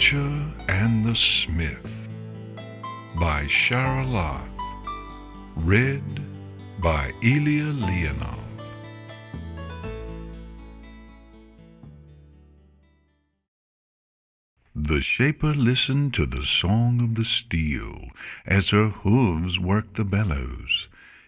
Butcher and the Smith by Charlotte, read by Ilya Leonov. The Shaper listened to the song of the steel as her hooves worked the bellows.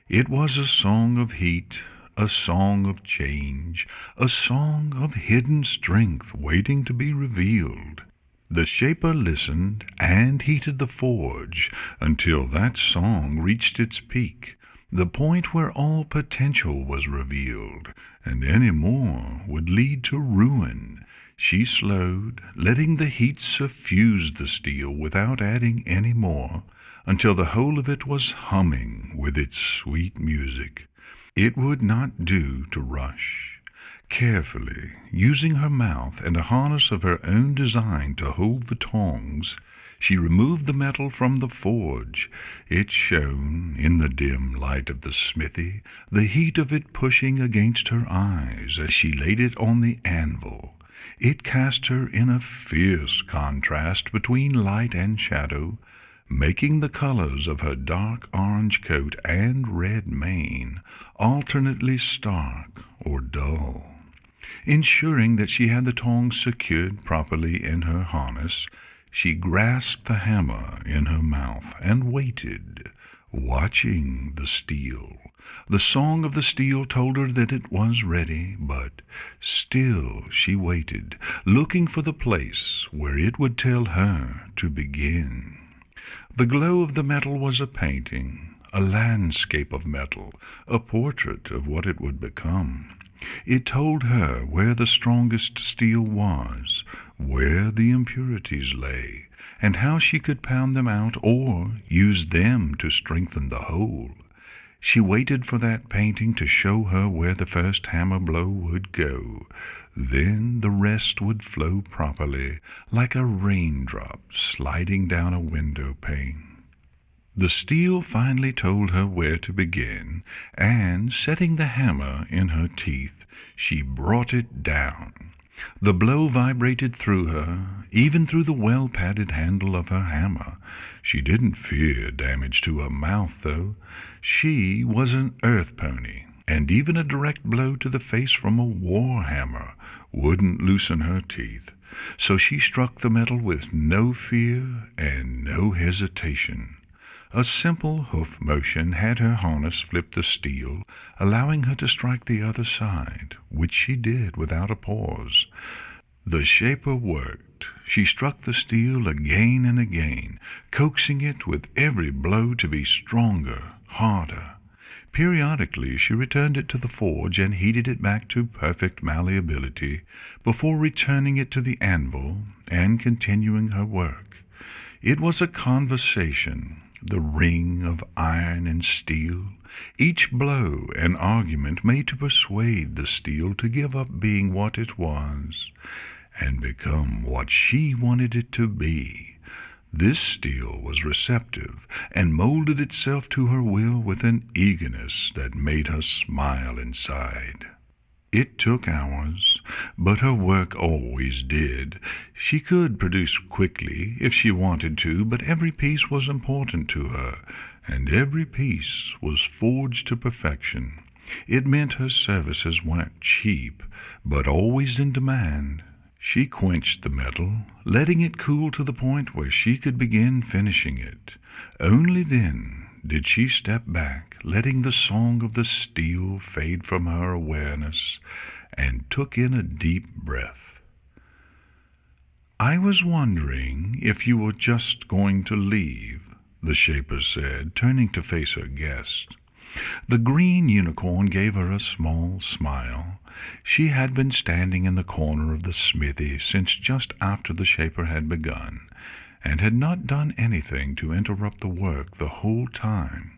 It was a song of heat, a song of change, a song of hidden strength waiting to be revealed. The Shaper listened and heated the forge until that song reached its peak, the point where all potential was revealed, and any more would lead to ruin. She slowed, letting the heat suffuse the steel without adding any more, until the whole of it was humming with its sweet music. It would not do to rush. Carefully, using her mouth and a harness of her own design to hold the tongs, she removed the metal from the forge. It shone in the dim light of the smithy, the heat of it pushing against her eyes as she laid it on the anvil. It cast her in a fierce contrast between light and shadow, making the colors of her dark orange coat and red mane alternately stark or dull. Ensuring that she had the tongs secured properly in her harness, she grasped the hammer in her mouth and waited, watching the steel. The song of the steel told her that it was ready, but still she waited, looking for the place where it would tell her to begin. The glow of the metal was a painting, a landscape of metal, a portrait of what it would become. It told her where the strongest steel was, where the impurities lay, and how she could pound them out or use them to strengthen the whole. She waited for that painting to show her where the first hammer blow would go. Then the rest would flow properly, like a raindrop sliding down a window pane. The steel finally told her where to begin, and, setting the hammer in her teeth, she brought it down. The blow vibrated through her, even through the well-padded handle of her hammer. She didn't fear damage to her mouth, though. She was an earth pony, and even a direct blow to the face from a war hammer wouldn't loosen her teeth. So she struck the metal with no fear and no hesitation. A simple hoof motion had her harness flip the steel, allowing her to strike the other side, which she did without a pause. The Shaper worked. She struck the steel again and again, coaxing it with every blow to be stronger, harder. Periodically she returned it to the forge and heated it back to perfect malleability before returning it to the anvil and continuing her work. It was a conversation, the ring of iron and steel, each blow an argument made to persuade the steel to give up being what it was and become what she wanted it to be. This steel was receptive and molded itself to her will with an eagerness that made her smile inside. It took hours, but her work always did. She could produce quickly if she wanted to, but every piece was important to her, and every piece was forged to perfection. It meant her services weren't cheap, but always in demand. She quenched the metal, letting it cool to the point where she could begin finishing it. Only then did she step back, letting the song of the steel fade from her awareness, and took in a deep breath. "I was wondering if you were just going to leave," the Shaper said, turning to face her guest. The green unicorn gave her a small smile. She had been standing in the corner of the smithy since just after the Shaper had begun, and had not done anything to interrupt the work the whole time.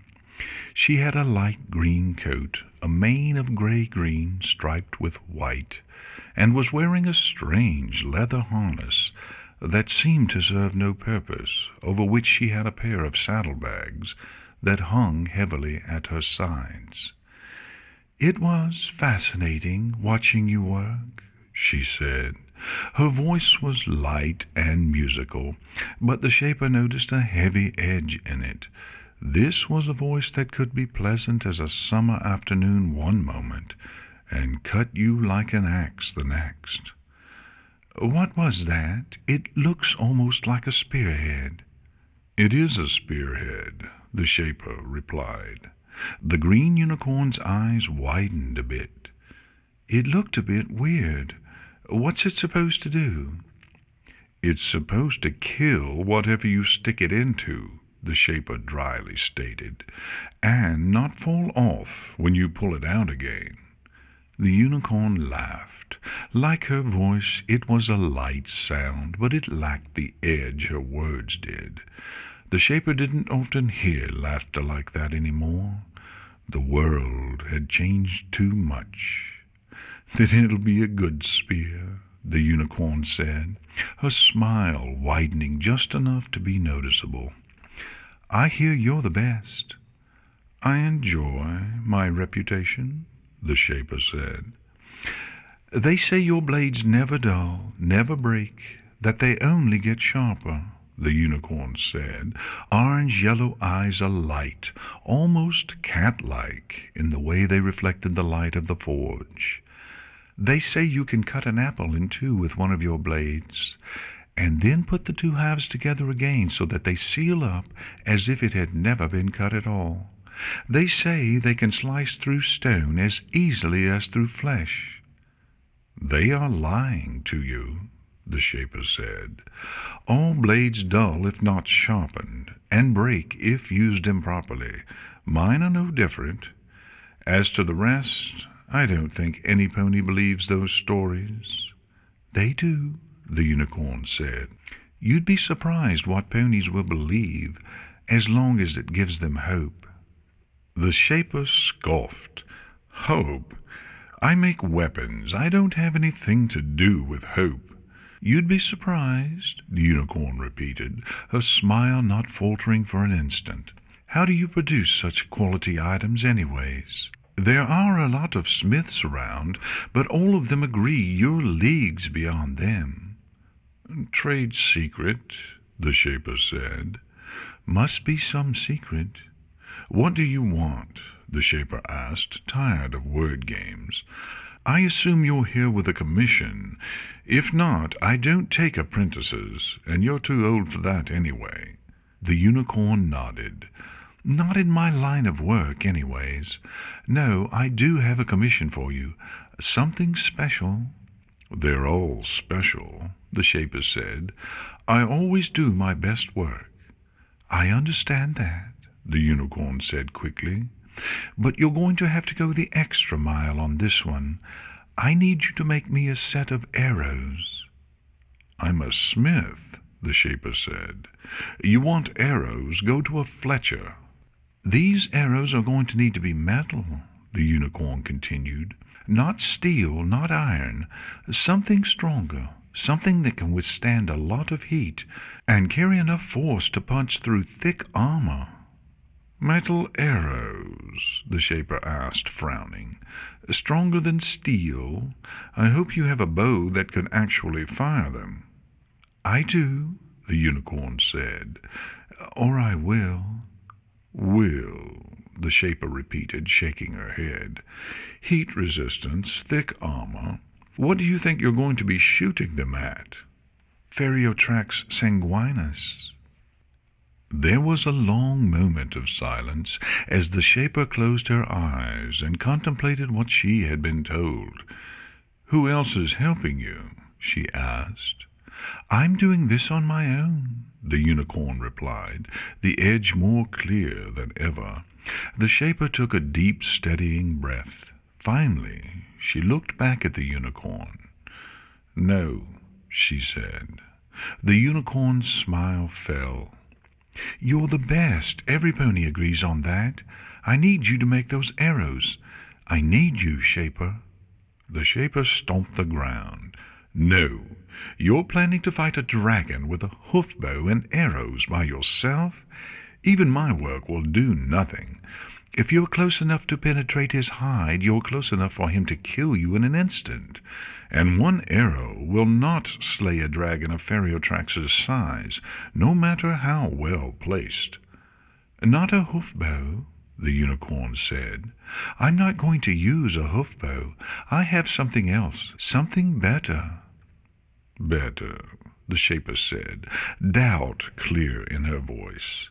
She had a light green coat, a mane of gray-green striped with white, and was wearing a strange leather harness that seemed to serve no purpose, over which she had a pair of saddlebags that hung heavily at her sides. "It was fascinating watching you work," she said, Her voice was light and musical, but the Shaper noticed a heavy edge in it. This was a voice that could be pleasant as a summer afternoon one moment, and cut you like an axe the next. "What was that? It looks almost like a spearhead." "It is a spearhead," the Shaper replied. The green unicorn's eyes widened a bit. "It looked a bit weird. What's it supposed to do?" "It's supposed to kill whatever you stick it into," the Shaper dryly stated, "and not fall off when you pull it out again." The unicorn laughed. Like her voice, it was a light sound, but it lacked the edge her words did. The Shaper didn't often hear laughter like that anymore. The world had changed too much. "Then it'll be a good spear," the unicorn said, her smile widening just enough to be noticeable. "I hear you're the best." "I enjoy my reputation," the Shaper said. "They say your blades never dull, never break, that they only get sharper," the unicorn said, orange-yellow eyes alight, almost cat-like in the way they reflected the light of the forge. "They say you can cut an apple in two with one of your blades, and then put the two halves together again so that they seal up as if it had never been cut at all. They say they can slice through stone as easily as through flesh." "They are lying to you," the Shaper said. "All blades dull if not sharpened, and break if used improperly. Mine are no different. As to the rest, I don't think any pony believes those stories." "They do," the unicorn said. "You'd be surprised what ponies will believe, as long as it gives them hope." The Shaper scoffed. "Hope? I make weapons. I don't have anything to do with hope." "You'd be surprised," the unicorn repeated, her smile not faltering for an instant. "How do you produce such quality items anyways? There are a lot of smiths around, but all of them agree you're leagues beyond them." "Trade secret," the Shaper said. "Must be some secret." "What do you want?" the Shaper asked, tired of word games. "I assume you're here with a commission. If not, I don't take apprentices, and you're too old for that anyway." The unicorn nodded. "Not in my line of work, anyways. No, I do have a commission for you. Something special." "They're all special," the Shaper said. "I always do my best work." "I understand that," the unicorn said quickly. "But you're going to have to go the extra mile on this one. I need you to make me a set of arrows." "I'm a smith," the Shaper said. "You want arrows? Go to a Fletcher." "These arrows are going to need to be metal," the unicorn continued. "Not steel, not iron. Something stronger, something that can withstand a lot of heat and carry enough force to punch through thick armor." "Metal arrows?" the Shaper asked, frowning. "Stronger than steel? I hope you have a bow that can actually fire them." "I do," the unicorn said. "Or I will." "Will," the Shaper repeated, shaking her head. "Heat resistance, thick armor. What do you think you're going to be shooting them at?" "Ferriotrax sanguinus." There was a long moment of silence as the Shaper closed her eyes and contemplated what she had been told. "Who else is helping you?" she asked. "I'm doing this on my own," the unicorn replied, the edge more clear than ever. The Shaper took a deep, steadying breath. Finally, she looked back at the unicorn. "No," she said. The unicorn's smile fell. "You're the best. Every pony agrees on that. I need you to make those arrows. I need you, Shaper." The Shaper stomped the ground. "No, you're planning to fight a dragon with a hoof bow and arrows by yourself? Even my work will do nothing. If you're close enough to penetrate his hide, you're close enough for him to kill you in an instant, and one arrow will not slay a dragon of Ferriotrax's size, no matter how well placed. Not a hoof bow, the unicorn said. I'm not going to use a hoof bow. I have something else, something better. Better, the Shaper said, doubt clear in her voice.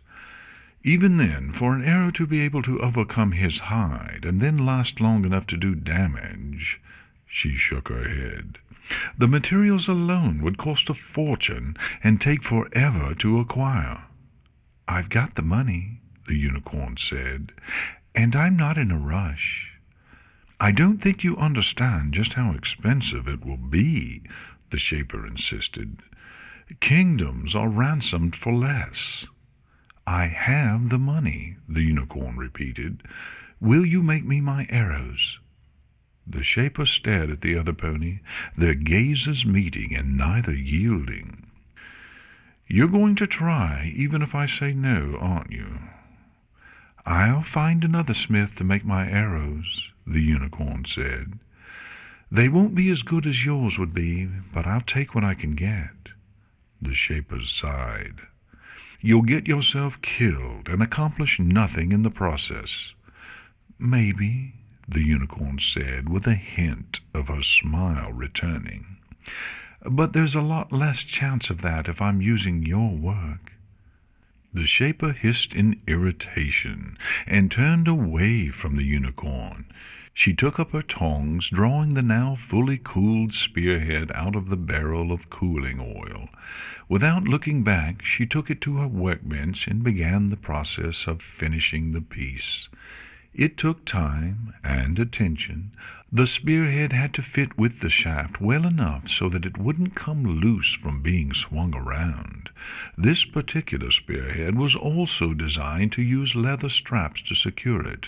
Even then, for an arrow to be able to overcome his hide and then last long enough to do damage, she shook her head. The materials alone would cost a fortune and take forever to acquire. I've got the money, the unicorn said, and I'm not in a rush. I don't think you understand just how expensive it will be, the Shaper insisted. Kingdoms are ransomed for less. I have the money, the unicorn repeated. Will you make me my arrows? The Shaper stared at the other pony, their gazes meeting and neither yielding. You're going to try, even if I say no, aren't you? I'll find another smith to make my arrows, the unicorn said. They won't be as good as yours would be, but I'll take what I can get. The Shaper sighed. You'll get yourself killed and accomplish nothing in the process. Maybe, the unicorn said, with a hint of her smile returning. But there's a lot less chance of that if I'm using your work. The Shaper hissed in irritation and turned away from the unicorn. She took up her tongs, drawing the now fully cooled spearhead out of the barrel of cooling oil. Without looking back, she took it to her workbench and began the process of finishing the piece. It took time and attention. The spearhead had to fit with the shaft well enough so that it wouldn't come loose from being swung around. This particular spearhead was also designed to use leather straps to secure it,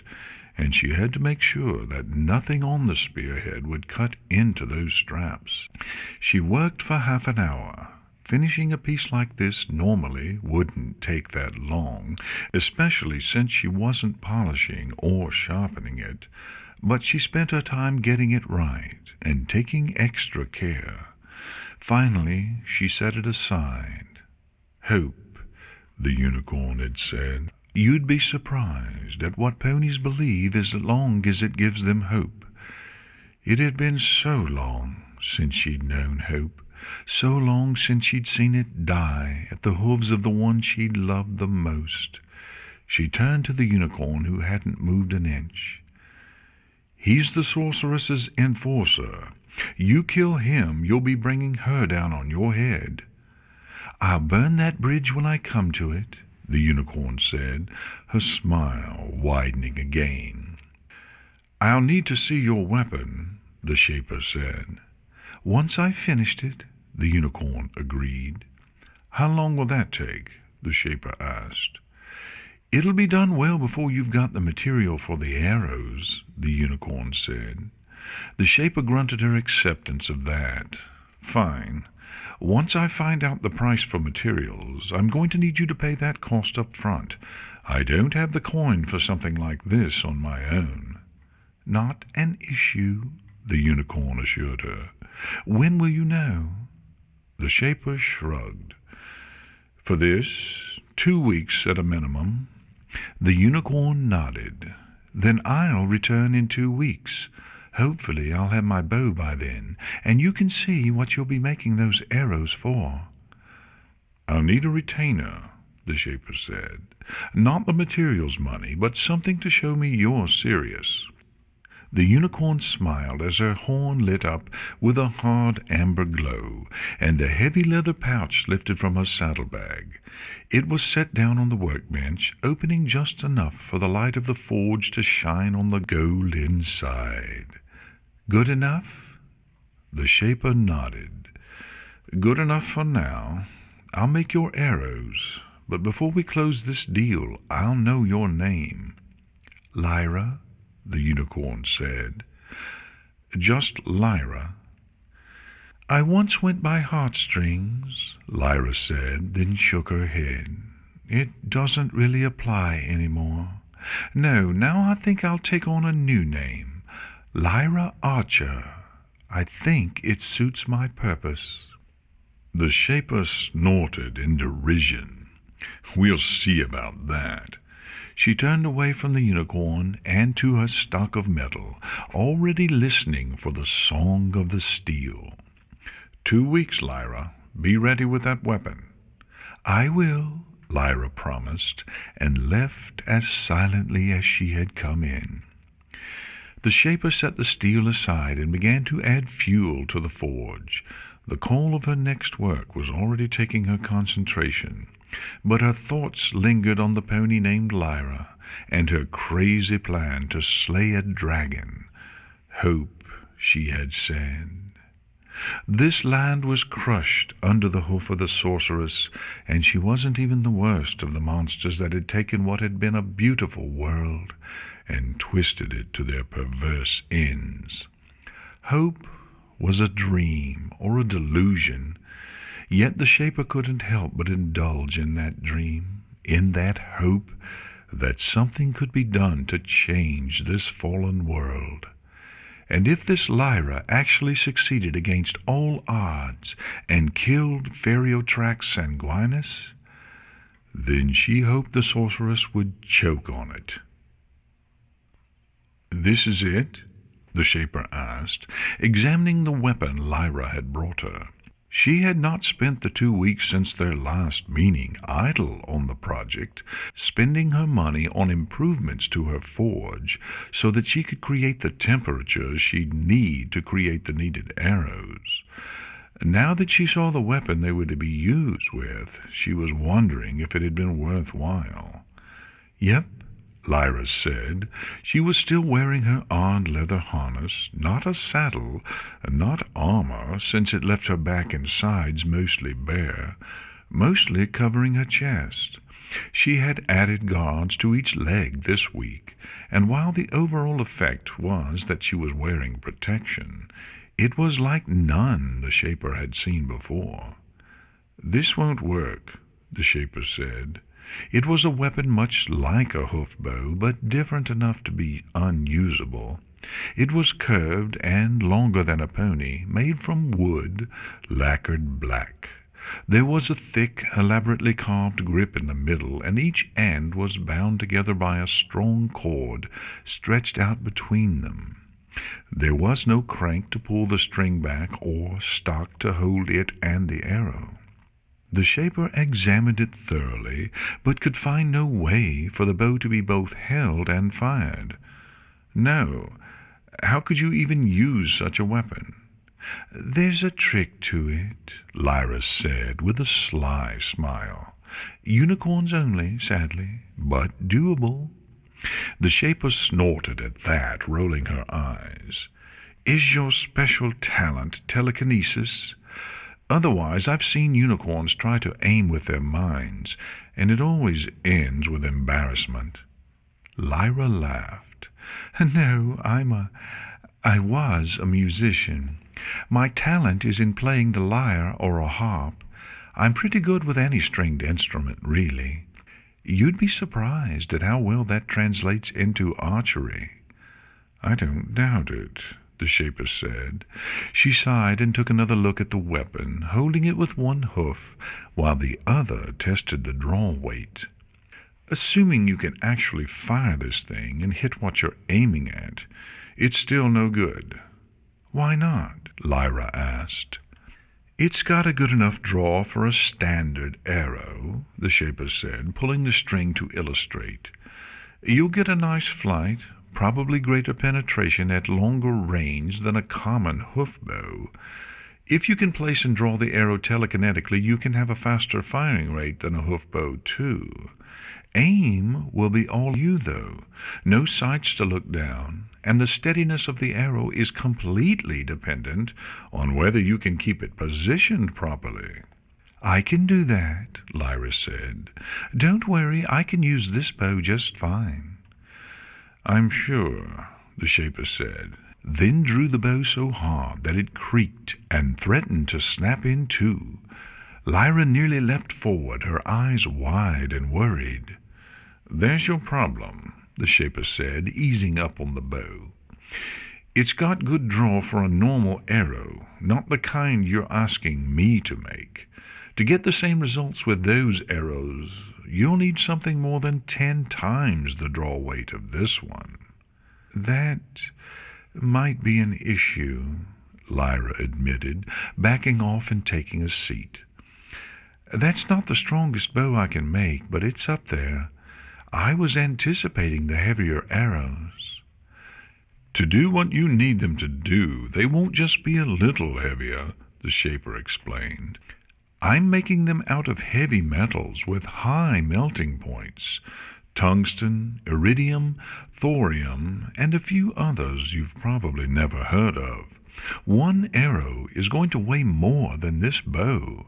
and she had to make sure that nothing on the spearhead would cut into those straps. She worked for half an hour. Finishing a piece like this normally wouldn't take that long, especially since she wasn't polishing or sharpening it, but she spent her time getting it right and taking extra care. Finally, she set it aside. Hope, the unicorn had said. You'd be surprised at what ponies believe as long as it gives them hope. It had been so long since she'd known hope, so long since she'd seen it die at the hooves of the one she'd loved the most. She turned to the unicorn, who hadn't moved an inch. He's the sorceress's enforcer. You kill him, you'll be bringing her down on your head. I'll burn that bridge when I come to it, the unicorn said, her smile widening again. I'll need to see your weapon, the Shaper said. Once I've finished it, the unicorn agreed. How long will that take? The Shaper asked. It'll be done well before you've got the material for the arrows, the unicorn said. The Shaper grunted her acceptance of that. Fine. Once I find out the price for materials, I'm going to need you to pay that cost up front. I don't have the coin for something like this on my own. Not an issue, the unicorn assured her. When will you know? The Shaper shrugged. For this, 2 weeks at a minimum. The unicorn nodded. Then I'll return in 2 weeks. Hopefully I'll have my bow by then, and you can see what you'll be making those arrows for. I'll need a retainer, the Shaper said. Not the materials money, but something to show me you're serious. The unicorn smiled as her horn lit up with a hard amber glow, and a heavy leather pouch lifted from her saddlebag. It was set down on the workbench, opening just enough for the light of the forge to shine on the gold inside. Good enough? The Shaper nodded. Good enough for now. I'll make your arrows, but before we close this deal, I'll know your name. Lyra? The unicorn said. Just Lyra. I once went by Heartstrings, Lyra said, then shook her head. It doesn't really apply anymore. No, now I think I'll take on a new name. Lyra Archer. I think it suits my purpose." The Shaper snorted in derision. "We'll see about that." She turned away from the unicorn and to her stock of metal, already listening for the song of the steel. 2 weeks, Lyra. Be ready with that weapon." "I will," Lyra promised, and left as silently as she had come in. The Shaper set the steel aside and began to add fuel to the forge. The call of her next work was already taking her concentration, but her thoughts lingered on the pony named Lyra and her crazy plan to slay a dragon. Hope, she had said. This land was crushed under the hoof of the sorceress, and she wasn't even the worst of the monsters that had taken what had been a beautiful world and twisted it to their perverse ends. Hope was a dream or a delusion, yet the Shaper couldn't help but indulge in that dream, in that hope that something could be done to change this fallen world. And if this Lyra actually succeeded against all odds and killed Feriotrax Sanguinus, then she hoped the sorceress would choke on it. "This is it?" the Shaper asked, examining the weapon Lyra had brought her. She had not spent the 2 weeks since their last meeting idle on the project, spending her money on improvements to her forge so that she could create the temperatures she'd need to create the needed arrows. Now that she saw the weapon they were to be used with, she was wondering if it had been worthwhile. "Yep," Lyra said. She was still wearing her odd leather harness, not a saddle, not armor, since it left her back and sides mostly bare, mostly covering her chest. She had added guards to each leg this week, and while the overall effect was that she was wearing protection, it was like none the Shaper had seen before. "This won't work," the Shaper said. It was a weapon much like a hoof bow, but different enough to be unusable. It was curved and longer than a pony, made from wood, lacquered black. There was a thick, elaborately carved grip in the middle, and each end was bound together by a strong cord stretched out between them. There was no crank to pull the string back or stock to hold it and the arrow. The Shaper examined it thoroughly, but could find no way for the bow to be both held and fired. No, how could you even use such a weapon? "There's a trick to it," Lyra said with a sly smile. "Unicorns only, sadly, but doable." The Shaper snorted at that, rolling her eyes. "Is your special talent telekinesis? Otherwise, I've seen unicorns try to aim with their minds, and it always ends with embarrassment." Lyra laughed. "No, I was a musician. My talent is in playing the lyre or a harp. I'm pretty good with any stringed instrument, really. You'd be surprised at how well that translates into archery." "I don't doubt it," the Shaper said. She sighed and took another look at the weapon, holding it with one hoof while the other tested the draw weight. "Assuming you can actually fire this thing and hit what you're aiming at, it's still no good." "Why not?" Lyra asked. "It's got a good enough draw for a standard arrow," the Shaper said, pulling the string to illustrate. "You'll get a nice flight, probably greater penetration at longer range than a common hoof bow. If you can place and draw the arrow telekinetically, you can have a faster firing rate than a hoof bow, too. Aim will be all you, though. No sights to look down, and the steadiness of the arrow is completely dependent on whether you can keep it positioned properly." "I can do that," Lyra said. "Don't worry, I can use this bow just fine." "I'm sure," the Shaper said, then drew the bow so hard that it creaked and threatened to snap in two. Lyra nearly leapt forward, her eyes wide and worried. "There's your problem," the Shaper said, easing up on the bow. "It's got good draw for a normal arrow, not the kind you're asking me to make. To get the same results with those arrows, you'll need something more than 10 times the draw weight of this one." "That might be an issue," Lyra admitted, backing off and taking a seat. "That's not the strongest bow I can make, but it's up there. I was anticipating the heavier arrows." "To do what you need them to do, they won't just be a little heavier," the Shaper explained. "I'm making them out of heavy metals with high melting points. Tungsten, iridium, thorium, and a few others you've probably never heard of. One arrow is going to weigh more than this bow."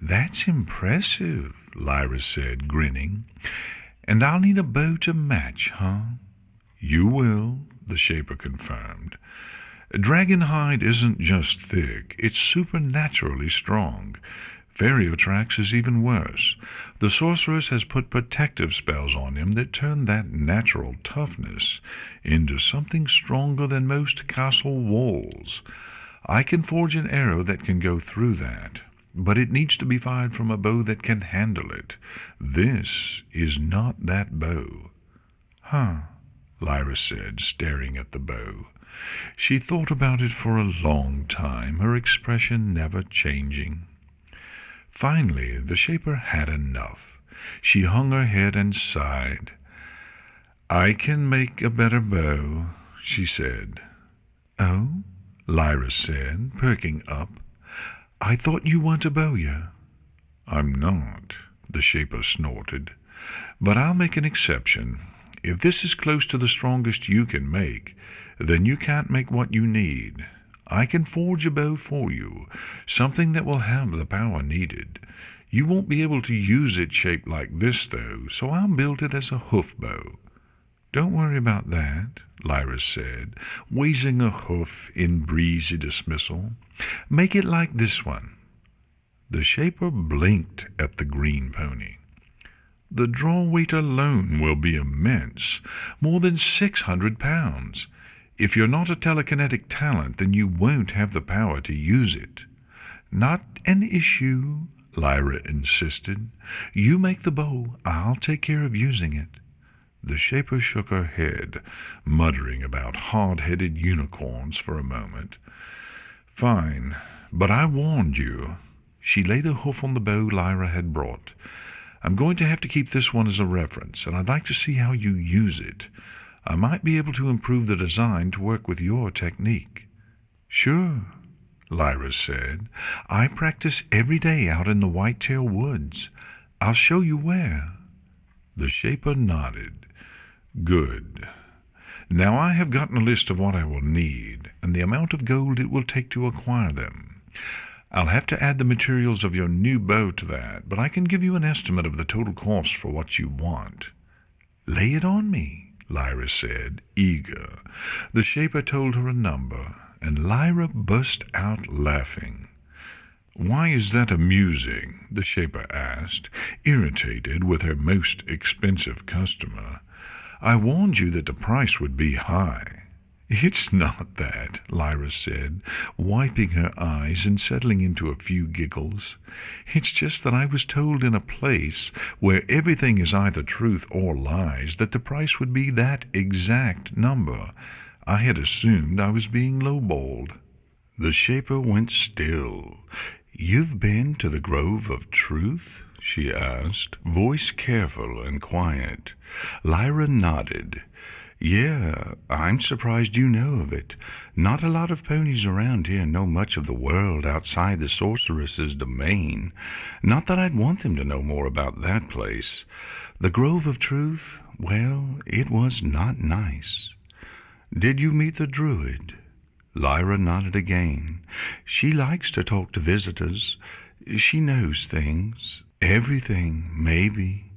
"That's impressive," Lyra said, grinning. "And I'll need a bow to match, huh?" "You will," the Shaper confirmed. "Dragonhide isn't just thick, it's supernaturally strong. Ferriotrax is even worse. The sorceress has put protective spells on him that turn that natural toughness into something stronger than most castle walls. I can forge an arrow that can go through that, but it needs to be fired from a bow that can handle it. This is not that bow." "Huh," Lyra said, staring at the bow. She thought about it for a long time, her expression never changing. Finally, the Shaper had enough. She hung her head and sighed. "I can make a better bow," she said. "Oh?" Lyra said, perking up. "I thought you weren't a bowyer." "I'm not," the Shaper snorted. "But I'll make an exception. If this is close to the strongest you can make, then you can't make what you need. I can forge a bow for you, something that will have the power needed. You won't be able to use it shaped like this, though, so I'll build it as a hoof bow." "Don't worry about that," Lyra said, wheezing a hoof in breezy dismissal. "Make it like this one." The Shaper blinked at the green pony. "The draw weight alone will be immense, more than 600 pounds. If you're not a telekinetic talent, then you won't have the power to use it." "Not an issue," Lyra insisted. "You make the bow, I'll take care of using it." The Shaper shook her head, muttering about hard-headed unicorns for a moment. "Fine, but I warned you." She laid a hoof on the bow Lyra had brought. "I'm going to have to keep this one as a reference, and I'd like to see how you use it. I might be able to improve the design to work with your technique." "Sure," Lyra said. "I practice every day out in the Whitetail Woods. I'll show you where." The Shaper nodded. "Good. Now I have gotten a list of what I will need, and the amount of gold it will take to acquire them. I'll have to add the materials of your new bow to that, but I can give you an estimate of the total cost for what you want." "Lay it on me," Lyra said, eager. The Shaper told her a number, and Lyra burst out laughing. "Why is that amusing?" the Shaper asked, irritated with her most expensive customer. "I warned you that the price would be high." "It's not that," Lyra said, wiping her eyes and settling into a few giggles. "It's just that I was told in a place where everything is either truth or lies that the price would be that exact number. I had assumed I was being lowballed." The Shaper went still. "You've been to the Grove of Truth?" she asked, voice careful and quiet. Lyra nodded. "Yeah, I'm surprised you know of it. Not a lot of ponies around here know much of the world outside the sorceress's domain. Not that I'd want them to know more about that place. The Grove of Truth, well, it was not nice." "Did you meet the druid?" Lyra nodded again. "She likes to talk to visitors. She knows things. Everything, maybe.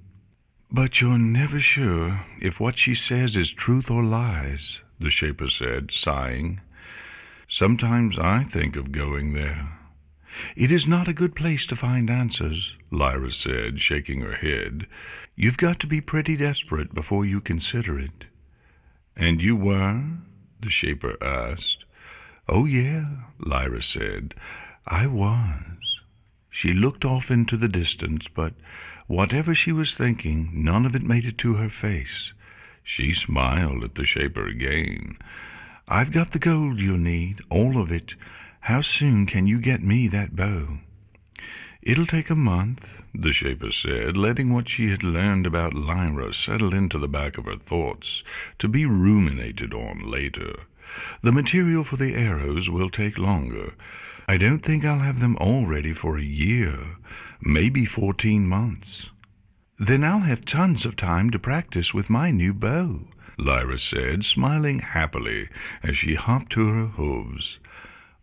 But you're never sure if what she says is truth or lies," the Shaper said, sighing. "Sometimes I think of going there." "It is not a good place to find answers," Lyra said, shaking her head. "You've got to be pretty desperate before you consider it." "And you were?" the Shaper asked. "Oh, yeah," Lyra said. "I was." She looked off into the distance, but whatever she was thinking, none of it made it to her face. She smiled at the Shaper again. "I've got the gold you'll need, all of it. How soon can you get me that bow?" "It'll take a month," the Shaper said, letting what she had learned about Lyra settle into the back of her thoughts, to be ruminated on later. "The material for the arrows will take longer. I don't think I'll have them all ready for a year, maybe 14 months. "Then I'll have tons of time to practice with my new bow," Lyra said, smiling happily as she hopped to her hooves.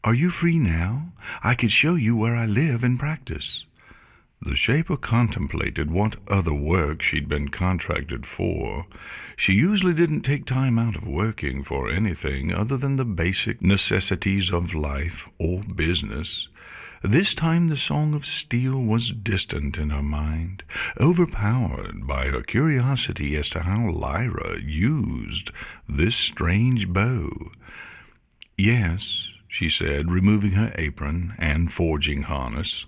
"Are you free now? I could show you where I live and practice." The Shaper contemplated what other work she'd been contracted for. She usually didn't take time out of working for anything other than the basic necessities of life or business. This time the Song of Steel was distant in her mind, overpowered by her curiosity as to how Lyra used this strange bow. "Yes," she said, removing her apron and forging harness.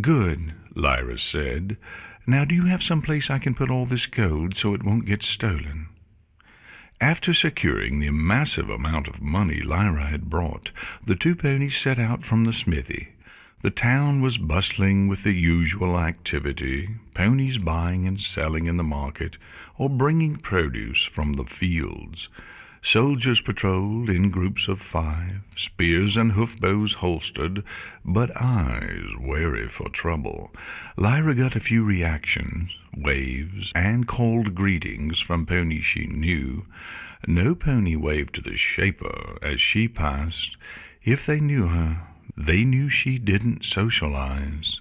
"Good," Lyra said. "Now do you have some place I can put all this gold so it won't get stolen?" After securing the massive amount of money Lyra had brought, the two ponies set out from the smithy. The town was bustling with the usual activity, ponies buying and selling in the market, or bringing produce from the fields. Soldiers patrolled in groups of 5, spears and hoof-bows holstered, but eyes wary for trouble. Lyra got a few reactions, waves, and cold greetings from ponies she knew. No pony waved to the Shaper as she passed. If they knew her, they knew she didn't socialize.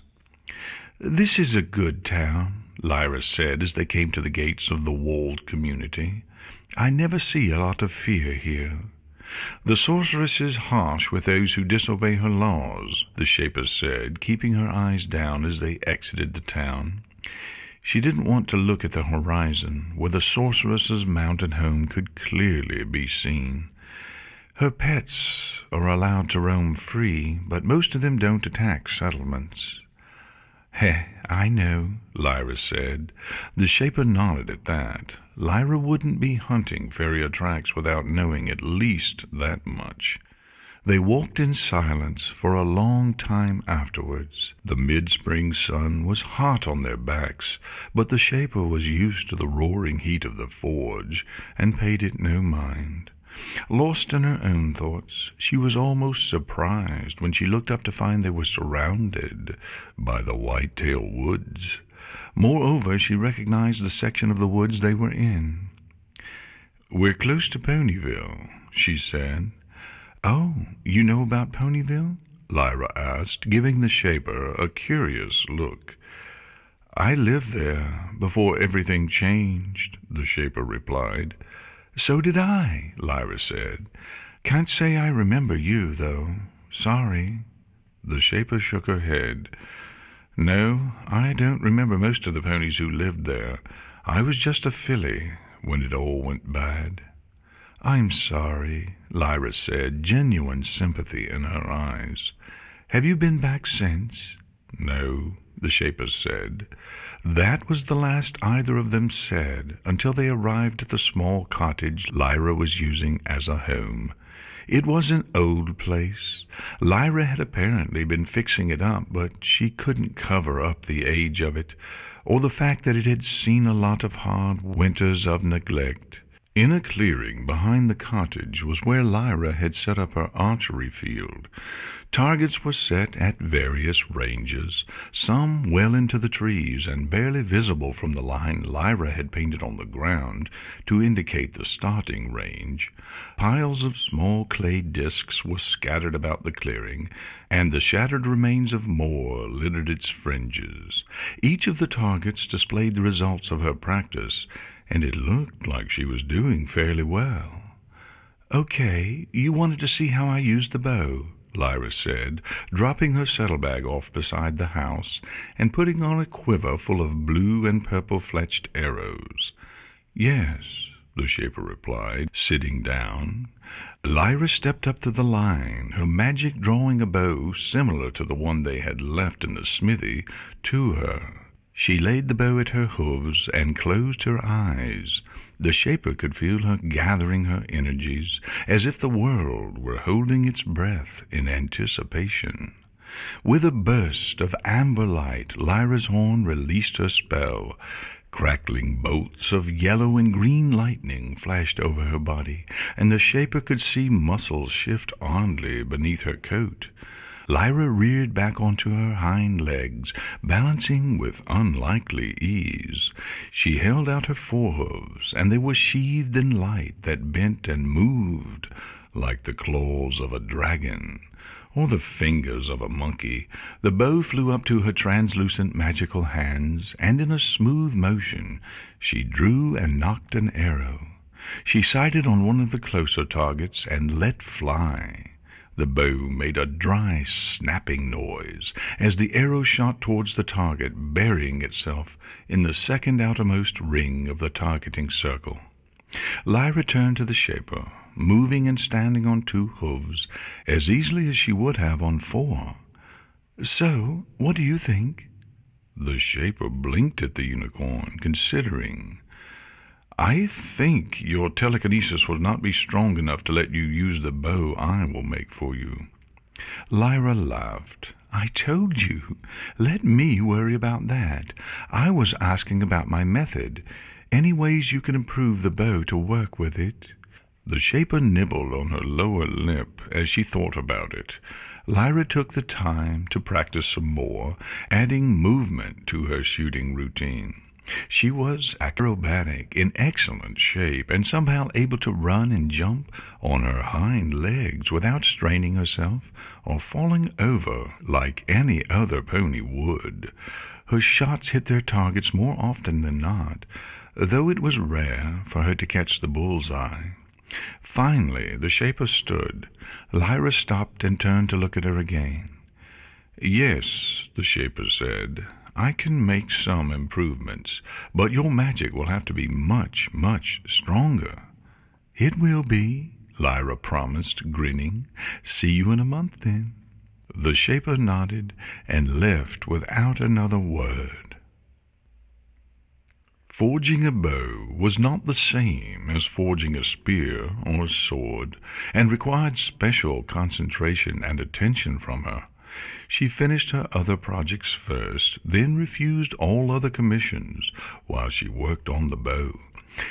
"This is a good town," Lyra said as they came to the gates of the walled community. "I never see a lot of fear here." "The sorceress is harsh with those who disobey her laws," the Shaper said, keeping her eyes down as they exited the town. She didn't want to look at the horizon, where the sorceress's mountain home could clearly be seen. "Her pets are allowed to roam free, but most of them don't attack settlements." I know," Lyra said. The Shaper nodded at that. Lyra wouldn't be hunting Feria tracks without knowing at least that much. They walked in silence for a long time afterwards. The mid-spring sun was hot on their backs, but the Shaper was used to the roaring heat of the forge and paid it no mind. Lost in her own thoughts, she was almost surprised when she looked up to find they were surrounded by the Whitetail Woods. Moreover, she recognized the section of the woods they were in. "We're close to Ponyville," she said. "Oh, you know about Ponyville?" Lyra asked, giving the Shaper a curious look. "I lived there before everything changed," the Shaper replied. "So did I," Lyra said. "Can't say I remember you, though. Sorry." The Shaper shook her head. "No, I don't remember most of the ponies who lived there. I was just a filly when it all went bad." "I'm sorry," Lyra said, genuine sympathy in her eyes. "Have you been back since?" "No," the Shaper said. That was the last either of them said until they arrived at the small cottage Lyra was using as a home. It was an old place. Lyra had apparently been fixing it up, but she couldn't cover up the age of it, or the fact that it had seen a lot of hard winters of neglect. In a clearing behind the cottage was where Lyra had set up her archery field. Targets were set at various ranges, some well into the trees and barely visible from the line Lyra had painted on the ground to indicate the starting range. Piles of small clay discs were scattered about the clearing, and the shattered remains of more littered its fringes. Each of the targets displayed the results of her practice, and it looked like she was doing fairly well. "Okay, you wanted to see how I used the bow," Lyra said, dropping her saddlebag off beside the house and putting on a quiver full of blue and purple-fletched arrows. "Yes," the Shaper replied, sitting down. Lyra stepped up to the line, her magic drawing a bow similar to the one they had left in the smithy to her. She laid the bow at her hooves and closed her eyes. The Shaper could feel her gathering her energies, as if the world were holding its breath in anticipation. With a burst of amber light, Lyra's horn released her spell. Crackling bolts of yellow and green lightning flashed over her body, and the Shaper could see muscles shift oddly beneath her coat. Lyra reared back onto her hind legs, balancing with unlikely ease. She held out her forehoofs, and they were sheathed in light that bent and moved like the claws of a dragon or the fingers of a monkey. The bow flew up to her translucent magical hands, and in a smooth motion she drew and nocked an arrow. She sighted on one of the closer targets and let fly. The bow made a dry, snapping noise as the arrow shot towards the target, burying itself in the second outermost ring of the targeting circle. Lyra turned to the Shaper, moving and standing on 2 hooves as easily as she would have on 4. "So, what do you think?" The Shaper blinked at the unicorn, considering. "I think your telekinesis will not be strong enough to let you use the bow I will make for you." Lyra laughed. "I told you. Let me worry about that. I was asking about my method. Any ways you can improve the bow to work with it?" The Shaper nibbled on her lower lip as she thought about it. Lyra took the time to practice some more, adding movement to her shooting routine. She was acrobatic, in excellent shape, and somehow able to run and jump on her hind legs without straining herself or falling over like any other pony would. Her shots hit their targets more often than not, though it was rare for her to catch the bull's-eye. Finally, the Shaper stood. Lyra stopped and turned to look at her again. "Yes," the Shaper said, "I can make some improvements, but your magic will have to be much, much stronger." "It will be," Lyra promised, grinning. "See you in a month, then." The Shaper nodded and left without another word. Forging a bow was not the same as forging a spear or sword, and required special concentration and attention from her. She finished her other projects first, then refused all other commissions while she worked on the bow.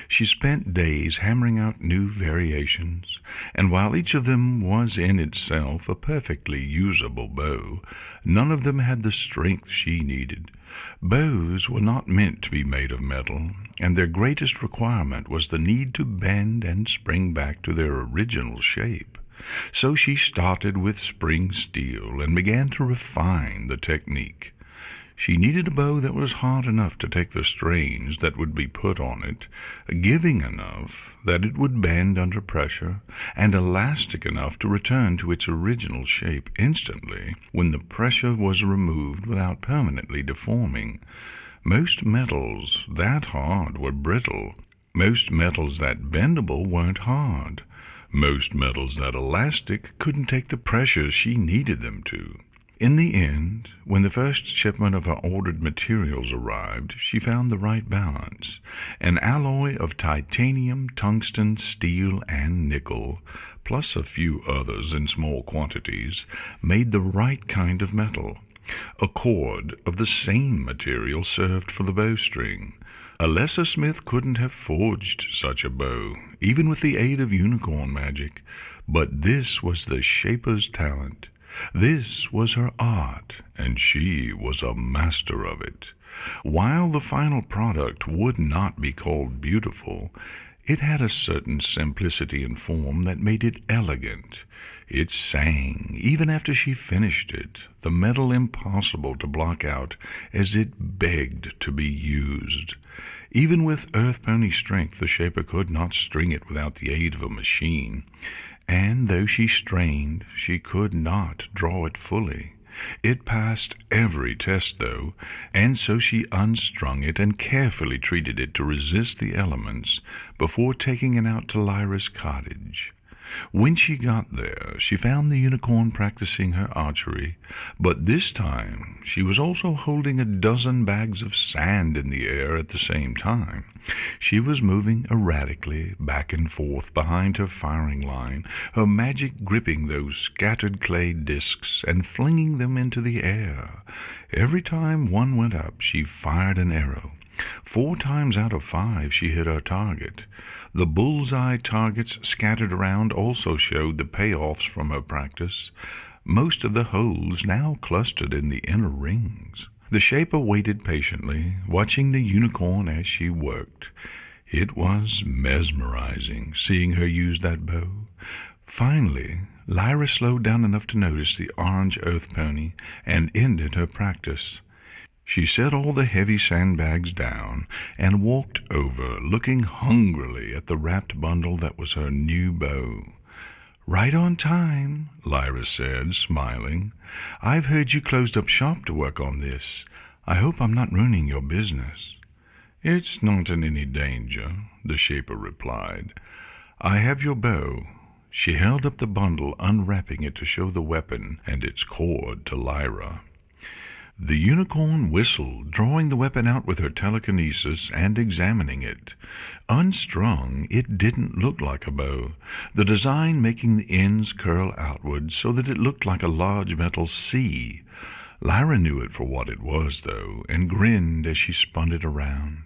She spent days hammering out new variations, and while each of them was in itself a perfectly usable bow, none of them had the strength she needed. Bows were not meant to be made of metal, and their greatest requirement was the need to bend and spring back to their original shape. So she started with spring steel and began to refine the technique. She needed a bow that was hard enough to take the strains that would be put on it, giving enough that it would bend under pressure, and elastic enough to return to its original shape instantly when the pressure was removed without permanently deforming. Most metals that hard were brittle. Most metals that bendable weren't hard. Most metals that elastic couldn't take the pressure she needed them to. In the end, when the first shipment of her ordered materials arrived, she found the right balance. An alloy of titanium, tungsten, steel, and nickel, plus a few others in small quantities, made the right kind of metal. A cord of the same material served for the bowstring. A lesser smith couldn't have forged such a bow, even with the aid of unicorn magic, but this was the Shaper's talent. This was her art, and she was a master of it. While the final product would not be called beautiful, It had a certain simplicity and form that made it elegant. It sang, even after she finished it, the metal impossible to block out as it begged to be used. Even with Earth Pony strength, the Shaper could not string it without the aid of a machine, and though she strained, she could not draw it fully. It passed every test, though, and so she unstrung it and carefully treated it to resist the elements before taking it out to Lyra's cottage. When she got there, she found the unicorn practicing her archery, but this time she was also holding a dozen bags of sand in the air at the same time. She was moving erratically back and forth behind her firing line, her magic gripping those scattered clay discs and flinging them into the air. Every time one went up, she fired an arrow. 4 times out of 5 she hit her target. The bullseye targets scattered around also showed the payoffs from her practice. Most of the holes now clustered in the inner rings. The Shaper waited patiently, watching the unicorn as she worked. It was mesmerizing, seeing her use that bow. Finally, Lyra slowed down enough to notice the orange Earth Pony and ended her practice. She set all the heavy sandbags down and walked over, looking hungrily at the wrapped bundle that was her new bow. "Right on time," Lyra said, smiling. "I've heard you closed up shop to work on this. I hope I'm not ruining your business." "It's not in any danger," the Shaper replied. "I have your bow." She held up the bundle, unwrapping it to show the weapon and its cord to Lyra. The unicorn whistled, drawing the weapon out with her telekinesis and examining it. Unstrung, it didn't look like a bow, the design making the ends curl outward so that it looked like a large metal C. Lyra knew it for what it was, though, and grinned as she spun it around.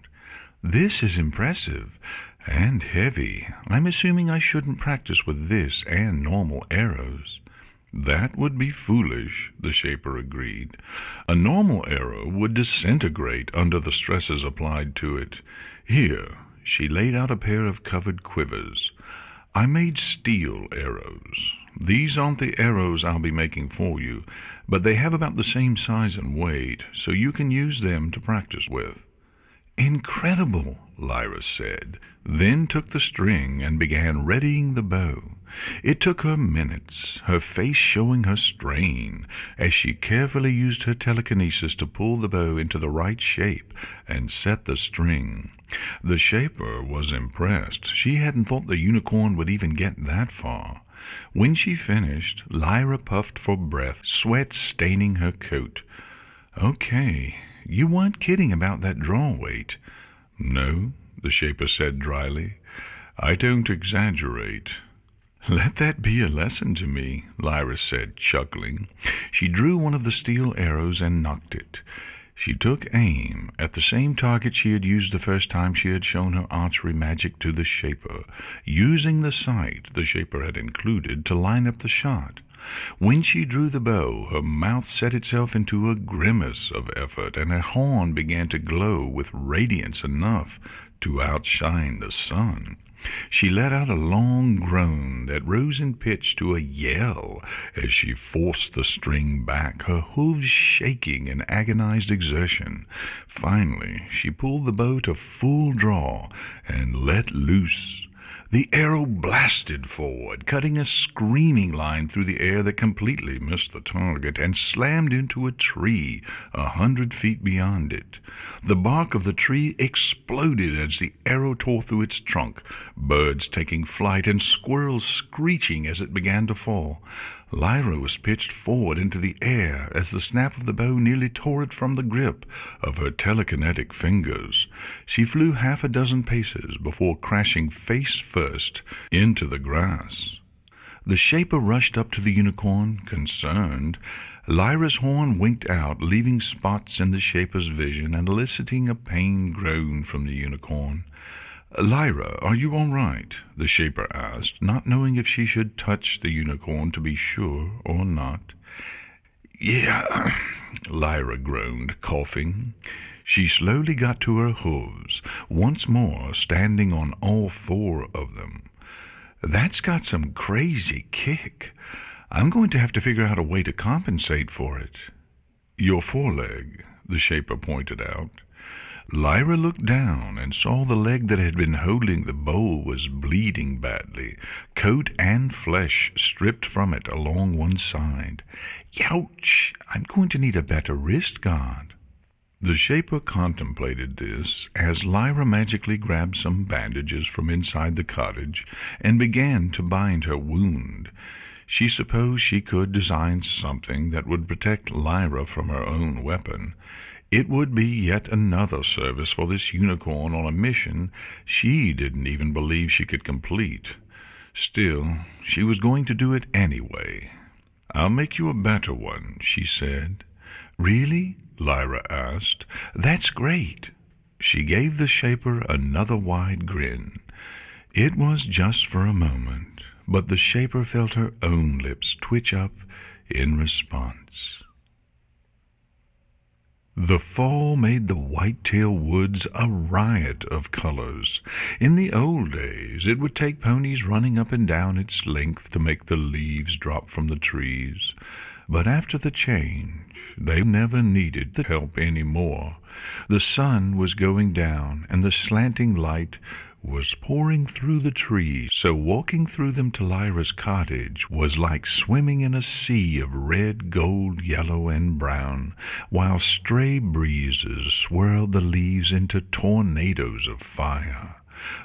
"This is impressive and heavy. I'm assuming I shouldn't practice with this and normal arrows." "That would be foolish," the Shaper agreed. "A normal arrow would disintegrate under the stresses applied to it. Here," she laid out a pair of covered quivers. "I made steel arrows. These aren't the arrows I'll be making for you, but they have about the same size and weight, so you can use them to practice with." "Incredible," Lyra said, then took the string and began readying the bow. It took her minutes, her face showing her strain, as she carefully used her telekinesis to pull the bow into the right shape and set the string. The Shaper was impressed. She hadn't thought the unicorn would even get that far. When she finished, Lyra puffed for breath, sweat staining her coat. "Okay, you weren't kidding about that draw weight." "No," the Shaper said dryly. "I don't exaggerate." "Let that be a lesson to me," Lyra said, chuckling. She drew one of the steel arrows and nocked it. She took aim at the same target she had used the first time she had shown her archery magic to the Shaper, using the sight the Shaper had included to line up the shot. When she drew the bow, her mouth set itself into a grimace of effort, and her horn began to glow with radiance enough to outshine the sun. She let out a long groan that rose in pitch to a yell as she forced the string back, her hooves shaking in agonized exertion. Finally, she pulled the bow to full draw and let loose. The arrow blasted forward, cutting a screaming line through the air that completely missed the target and slammed into a tree 100 feet beyond it. The bark of the tree exploded as the arrow tore through its trunk, birds taking flight and squirrels screeching as it began to fall. Lyra was pitched forward into the air as the snap of the bow nearly tore it from the grip of her telekinetic fingers. She flew 6 paces before crashing face first into the grass. The Shaper rushed up to the unicorn, concerned. Lyra's horn winked out, leaving spots in the Shaper's vision and eliciting a pained groan from the unicorn. "Lyra, are you all right?" the Shaper asked, not knowing if she should touch the unicorn to be sure or not. "Yeah," Lyra groaned, coughing. She slowly got to her hooves, once more standing on all four of them. "That's got some crazy kick. I'm going to have to figure out a way to compensate for it." "Your foreleg," the Shaper pointed out. Lyra looked down and saw the leg that had been holding the bowl was bleeding badly, coat and flesh stripped from it along one side. "Youch! I'm going to need a better wrist guard." The Shaper contemplated this as Lyra magically grabbed some bandages from inside the cottage and began to bind her wound. She supposed she could design something that would protect Lyra from her own weapon. It would be yet another service for this unicorn on a mission she didn't even believe she could complete. Still, she was going to do it anyway. "I'll make you a better one," she said. "Really?" Lyra asked. "That's great." She gave the Shaper another wide grin. It was just for a moment, but the Shaper felt her own lips twitch up in response. The fall made the Whitetail Woods a riot of colors. In the old days, it would take ponies running up and down its length to make the leaves drop from the trees. But after the change, they never needed the help any more. The sun was going down, and the slanting light was pouring through the trees, so walking through them to Lyra's cottage was like swimming in a sea of red, gold, yellow, and brown, while stray breezes swirled the leaves into tornadoes of fire.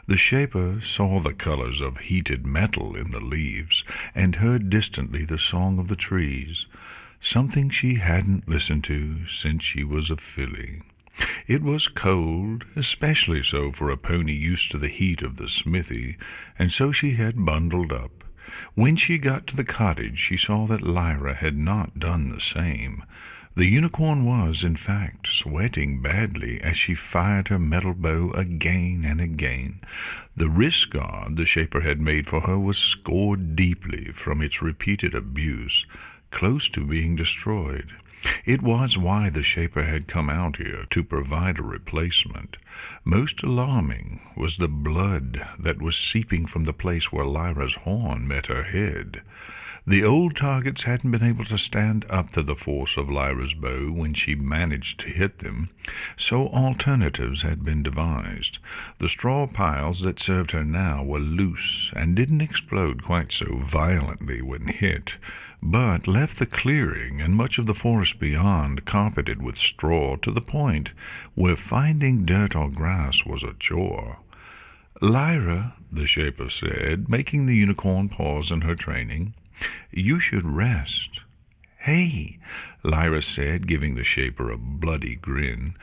The Shaper saw the colors of heated metal in the leaves, and heard distantly the song of the trees, something she hadn't listened to since she was a filly. It was cold, especially so for a pony used to the heat of the smithy, and so she had bundled up. When she got to the cottage, she saw that Lyra had not done the same. The unicorn was, in fact, sweating badly as she fired her metal bow again and again. The wrist guard the Shaper had made for her was scored deeply from its repeated abuse, close to being destroyed. It was why the Shaper had come out here, to provide a replacement. Most alarming was the blood that was seeping from the place where Lyra's horn met her head. The old targets hadn't been able to stand up to the force of Lyra's bow when she managed to hit them, so alternatives had been devised. The straw piles that served her now were loose and didn't explode quite so violently when hit, but left the clearing and much of the forest beyond carpeted with straw to the point where finding dirt or grass was a chore. "Lyra," the Shaper said, making the unicorn pause in her training, "you should rest." "Hey," Lyra said, giving the Shaper a bloody grin.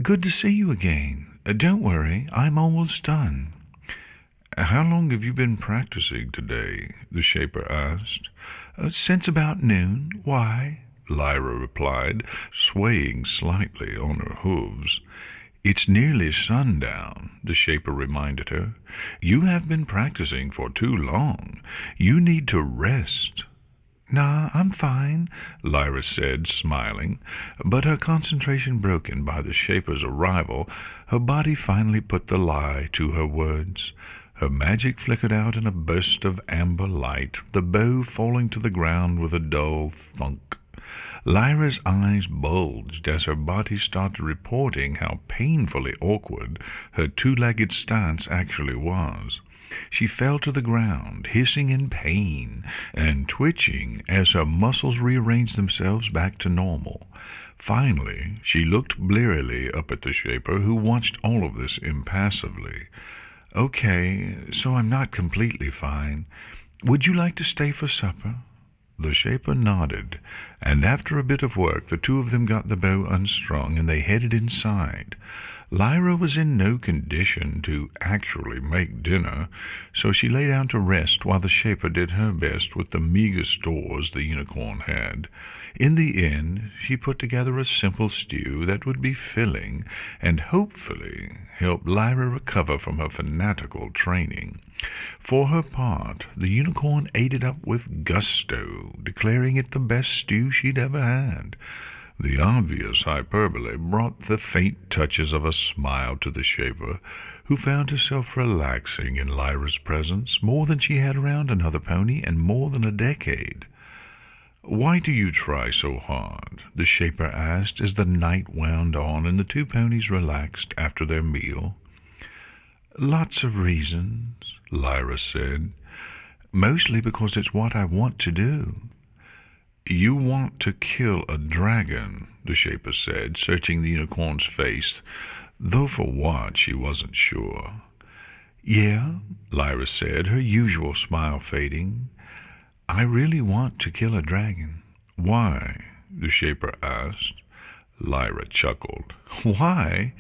"Good to see you again. Don't worry, I'm almost done." "How long have you been practicing today?" the Shaper asked. "Since about noon. Why?" Lyra replied, swaying slightly on her hooves. "It's nearly sundown," the Shaper reminded her. "You have been practicing for too long. You need to rest." "Nah, I'm fine," Lyra said, smiling, but her concentration broken by the Shaper's arrival, her body finally put the lie to her words. Her magic flickered out in a burst of amber light, the bow falling to the ground with a dull thunk. Lyra's eyes bulged as her body started reporting how painfully awkward her two-legged stance actually was. She fell to the ground, hissing in pain and twitching as her muscles rearranged themselves back to normal. Finally, she looked blearily up at the Shaper, who watched all of this impassively. "Okay, so I'm not completely fine. Would you like to stay for supper?" The Shaper nodded, and after a bit of work the two of them got the bow unstrung and they headed inside. Lyra was in no condition to actually make dinner, so she lay down to rest while the Shaper did her best with the meager stores the unicorn had. In the end, she put together a simple stew that would be filling and hopefully help Lyra recover from her fanatical training. For her part, the unicorn ate it up with gusto, declaring it the best stew she'd ever had. The obvious hyperbole brought the faint touches of a smile to the Shaper, who found herself relaxing in Lyra's presence more than she had around another pony in more than a decade. "Why do you try so hard?" the Shaper asked as the night wound on and the two ponies relaxed after their meal. "Lots of reasons," Lyra said. "Mostly because it's what I want to do." "You want to kill a dragon," the Shaper said, searching the unicorn's face, though for what she wasn't sure. "Yeah," Lyra said, her usual smile fading. "I really want to kill a dragon." "Why?" the Shaper asked. Lyra chuckled. "Why?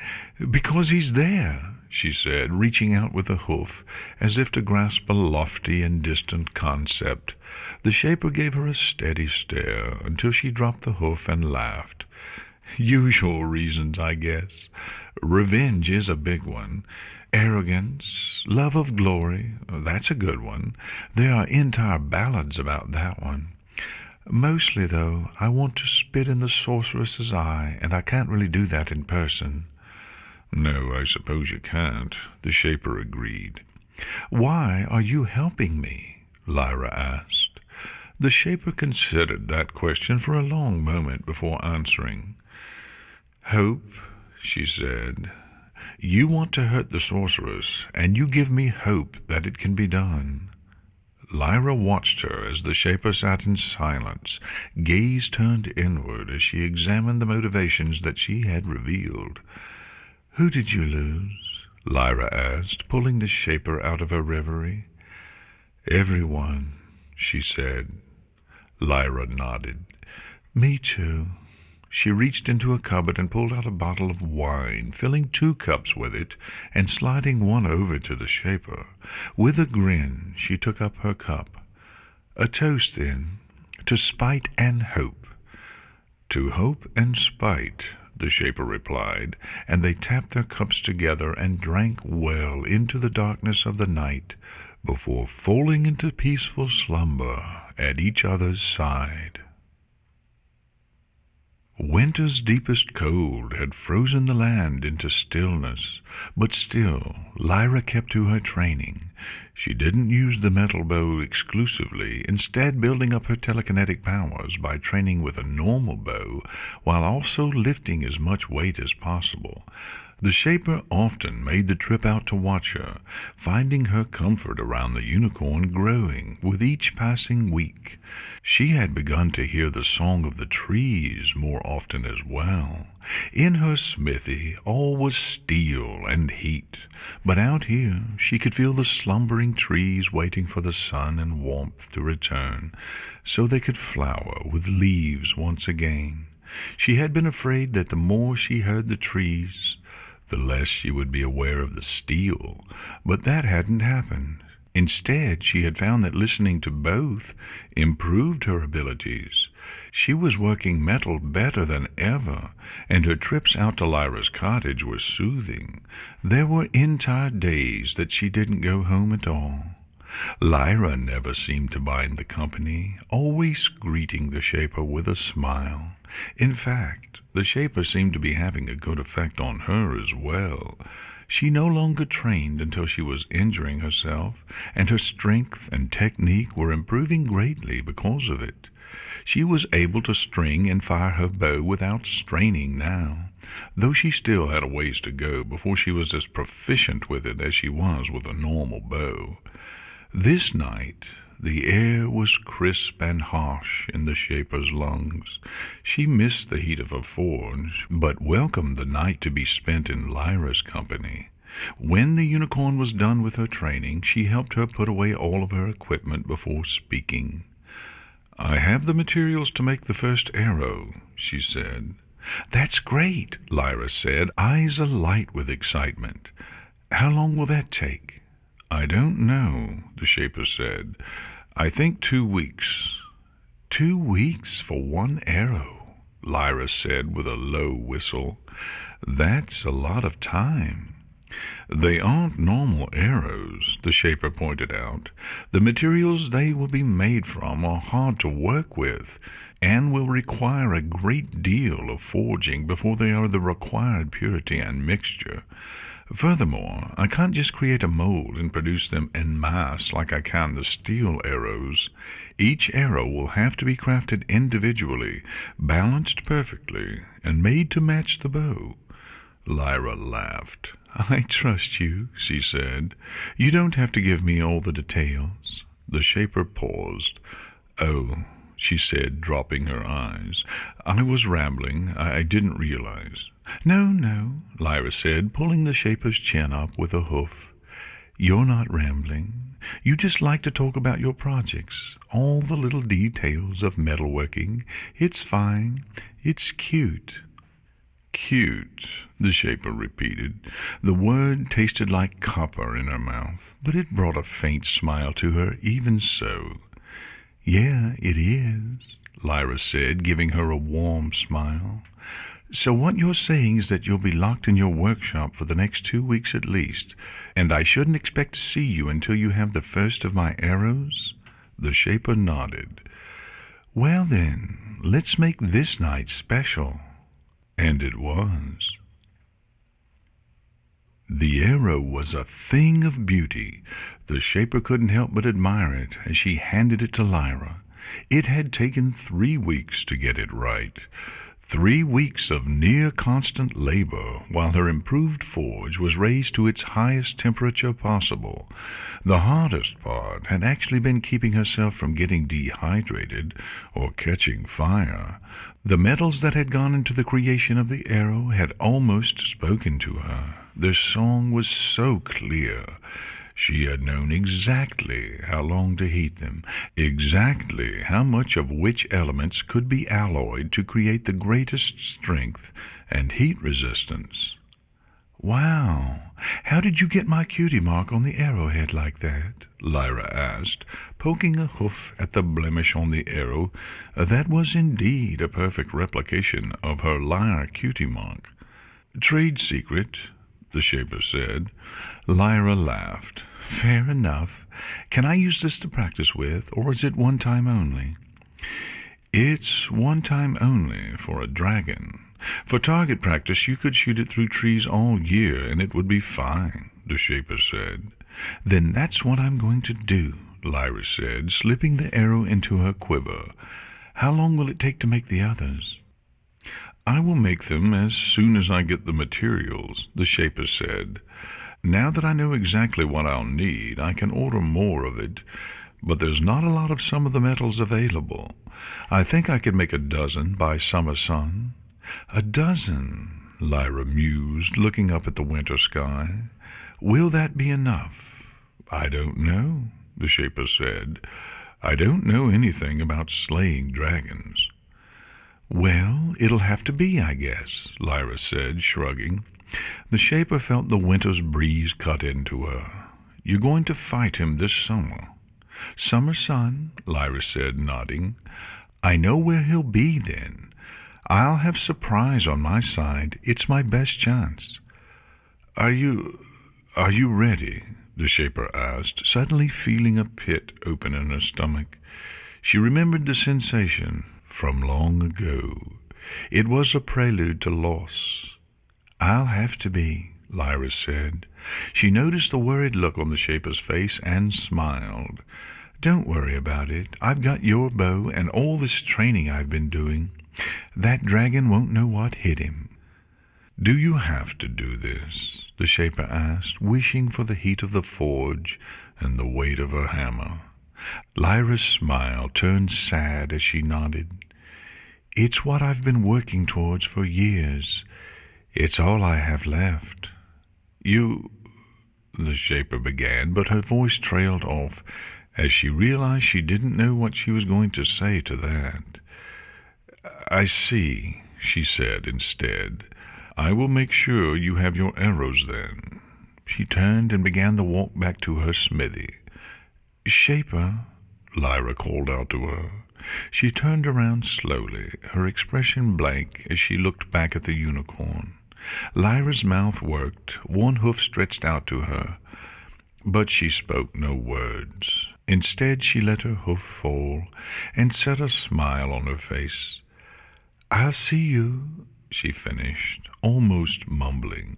Because he's there," she said, reaching out with a hoof, as if to grasp a lofty and distant concept. The Shaper gave her a steady stare until she dropped the hoof and laughed. "Usual reasons, I guess. Revenge is a big one. Arrogance, love of glory, that's a good one. There are entire ballads about that one. Mostly, though, I want to spit in the sorceress's eye, and I can't really do that in person." "No, I suppose you can't," the Shaper agreed. "Why are you helping me?" Lyra asked. The Shaper considered that question for a long moment before answering. "Hope," she said. "You want to hurt the sorceress, and you give me hope that it can be done." Lyra watched her as the Shaper sat in silence, gaze turned inward as she examined the motivations that she had revealed. "Who did you lose?" Lyra asked, pulling the Shaper out of her reverie. "Everyone," she said. Lyra nodded. "Me too." She reached into a cupboard and pulled out a bottle of wine, filling 2 cups with it and sliding one over to the Shaper. With a grin, she took up her cup. "A toast, then, to spite and hope." "To hope and spite," the Shaper replied, and they tapped their cups together and drank well into the darkness of the night before falling into peaceful slumber at each other's side. Winter's deepest cold had frozen the land into stillness, but still Lyra kept to her training. She didn't use the metal bow exclusively, instead building up her telekinetic powers by training with a normal bow while also lifting as much weight as possible. The Shaper often made the trip out to watch her, finding her comfort around the unicorn growing with each passing week. She had begun to hear the song of the trees more often as well. In her smithy all was steel and heat, but out here she could feel the slumbering trees waiting for the sun and warmth to return, so they could flower with leaves once again. She had been afraid that the more she heard the trees, the less she would be aware of the steel, but that hadn't happened. Instead, she had found that listening to both improved her abilities. She was working metal better than ever, and her trips out to Lyra's cottage were soothing. There were entire days that she didn't go home at all. Lyra never seemed to mind the company, always greeting the Shaper with a smile. In fact, the Shaper seemed to be having a good effect on her as well. She no longer trained until she was injuring herself, and her strength and technique were improving greatly because of it. She was able to string and fire her bow without straining now, though she still had a ways to go before she was as proficient with it as she was with a normal bow. This night the air was crisp and harsh in the Shaper's lungs. She missed the heat of her forge, but welcomed the night to be spent in Lyra's company. When the unicorn was done with her training, she helped her put away all of her equipment before speaking. "I have the materials to make the first arrow," she said. "That's great," Lyra said, eyes alight with excitement. "How long will that take?" "I don't know," the Shaper said. "I think 2 weeks." 2 weeks for one arrow," Lyra said with a low whistle. "That's a lot of time." "They aren't normal arrows," the Shaper pointed out. "The materials they will be made from are hard to work with, and will require a great deal of forging before they are the required purity and mixture. Furthermore, I can't just create a mold and produce them en masse like I can the steel arrows. Each arrow will have to be crafted individually, balanced perfectly, and made to match the bow. Lyra laughed. I trust you, she said. You don't have to give me all the details. The Shaper paused. Oh, she said, dropping her eyes. I was rambling. I didn't realize. No, Lyra said, pulling the Shaper's chin up with a hoof. You're not rambling. You just like to talk about your projects, all the little details of metalworking. It's fine. It's cute. Cute, the Shaper repeated. The word tasted like copper in her mouth, but it brought a faint smile to her even so. Yeah, it is, Lyra said, giving her a warm smile. So what you're saying is that you'll be locked in your workshop for the next 2 weeks at least, and I shouldn't expect to see you until you have the first of my arrows? The Shaper nodded. Well then, let's make this night special. And it was. The arrow was a thing of beauty. The Shaper couldn't help but admire it as she handed it to Lyra. It had taken 3 weeks to get it right. 3 weeks of near-constant labor while her improved forge was raised to its highest temperature possible. The hardest part had actually been keeping herself from getting dehydrated or catching fire. The metals that had gone into the creation of the arrow had almost spoken to her. Their song was so clear. She had known exactly how long to heat them, exactly how much of which elements could be alloyed to create the greatest strength and heat resistance. Wow, how did you get my cutie mark on the arrowhead like that? Lyra asked, poking a hoof at the blemish on the arrow. That was indeed a perfect replication of her lyre cutie mark. Trade secret, the Shaper said. Lyra laughed. Fair enough. Can I use this to practice with, or is it one time only? It's one time only for a dragon. For target practice, you could shoot it through trees all year, and it would be fine, the Shaper said. Then that's what I'm going to do, Lyra said, slipping the arrow into her quiver. How long will it take to make the others? I will make them as soon as I get the materials, the Shaper said. Now that I know exactly what I'll need, I can order more of it, but there's not a lot of some of the metals available. I think I could make a dozen by summer sun. A dozen, Lyra mused, looking up at the winter sky. Will that be enough? I don't know, the Shaper said. I don't know anything about slaying dragons. Well, it'll have to be, I guess, Lyra said, shrugging. The Shaper felt the winter's breeze cut into her. You're going to fight him this summer. Summer sun, Lyra said, nodding. I know where he'll be then. I'll have surprise on my side. It's my best chance. Are you ready? The Shaper asked, suddenly feeling a pit open in her stomach. She remembered the sensation from long ago. It was a prelude to loss. I'll have to be, Lyra said. She noticed the worried look on the Shaper's face and smiled. Don't worry about it. I've got your bow and all this training I've been doing. That dragon won't know what hit him. Do you have to do this? The Shaper asked, wishing for the heat of the forge and the weight of her hammer. Lyra's smile turned sad as she nodded. It's what I've been working towards for years. It's all I have left. You, the Shaper began, but her voice trailed off as she realized she didn't know what she was going to say to that. I see, she said instead. I will make sure you have your arrows then. She turned and began the walk back to her smithy. Shaper, Lyra called out to her. She turned around slowly, her expression blank as she looked back at the unicorn. Lyra's mouth worked, one hoof stretched out to her. But she spoke no words. Instead, she let her hoof fall and set a smile on her face. "I'll see you," she finished, almost mumbling.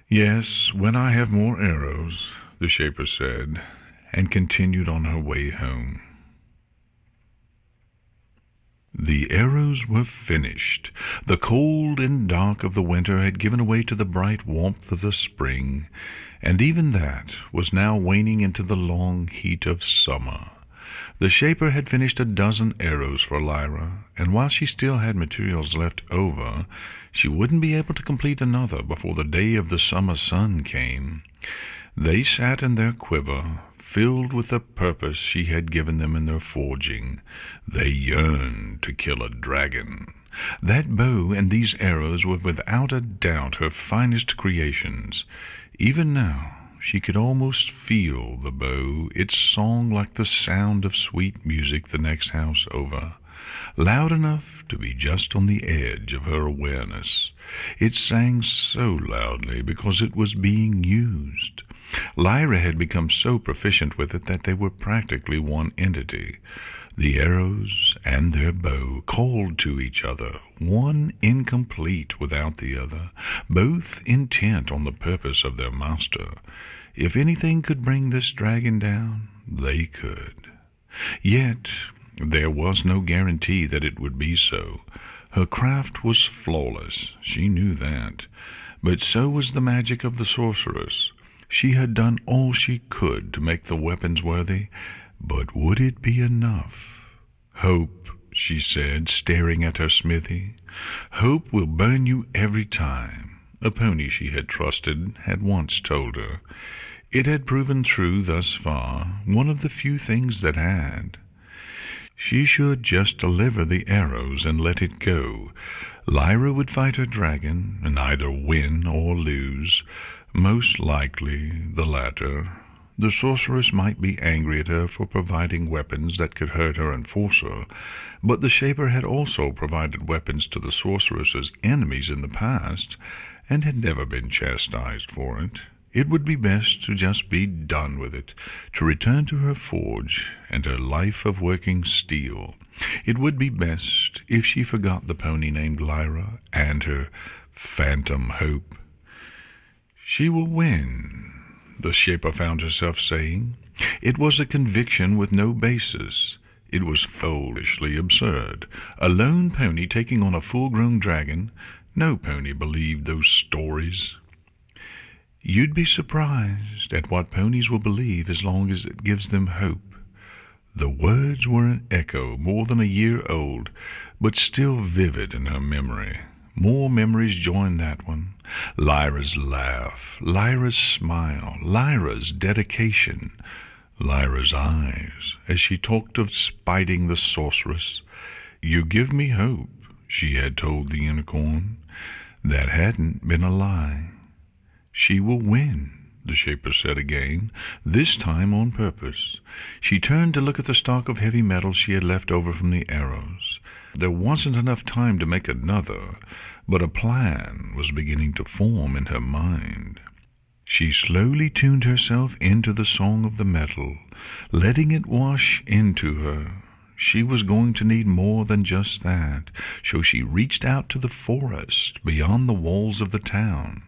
"Yes, when I have more arrows," the Shaper said, and continued on her way home. The arrows were finished. The cold and dark of the winter had given way to the bright warmth of the spring, and even that was now waning into the long heat of summer. The Shaper had finished 12 arrows for Lyra, and while she still had materials left over, she wouldn't be able to complete another before the day of the summer sun came. They sat in their quiver, filled with the purpose she had given them in their forging. They yearned to kill a dragon. That bow and these arrows were without a doubt her finest creations. Even now she could almost feel the bow, its song like the sound of sweet music the next house over, loud enough to be just on the edge of her awareness. It sang so loudly because it was being used. Lyra had become so proficient with it that they were practically one entity. The arrows and their bow called to each other, one incomplete without the other, both intent on the purpose of their master. If anything could bring this dragon down, they could. Yet there was no guarantee that it would be so. Her craft was flawless, she knew that, but so was the magic of the sorceress. She had done all she could to make the weapons worthy, but would it be enough? "Hope," she said, staring at her smithy. "Hope will burn you every time," a pony she had trusted had once told her. It had proven true thus far, one of the few things that had. She should just deliver the arrows and let it go. Lyra would fight her dragon, and either win or lose. Most likely the latter. The sorceress might be angry at her for providing weapons that could hurt her and force her, but the Shaper had also provided weapons to the sorceress's enemies in the past, and had never been chastised for it. It would be best to just be done with it, to return to her forge and her life of working steel. It would be best if she forgot the pony named Lyra and her phantom hope. "She will win," the Shaper found herself saying. It was a conviction with no basis. It was foolishly absurd. A lone pony taking on a full-grown dragon. No pony believed those stories. "You'd be surprised at what ponies will believe as long as it gives them hope." The words were an echo more than a year old, but still vivid in her memory. More memories joined that one. Lyra's laugh, Lyra's smile, Lyra's dedication, Lyra's eyes, as she talked of spiting the sorceress. "You give me hope," she had told the unicorn. That hadn't been a lie. "She will win," the Shaper said again, this time on purpose. She turned to look at the stock of heavy metal she had left over from the arrows. There wasn't enough time to make another, but a plan was beginning to form in her mind. She slowly tuned herself into the song of the metal, letting it wash into her. She was going to need more than just that, so she reached out to the forest beyond the walls of the town.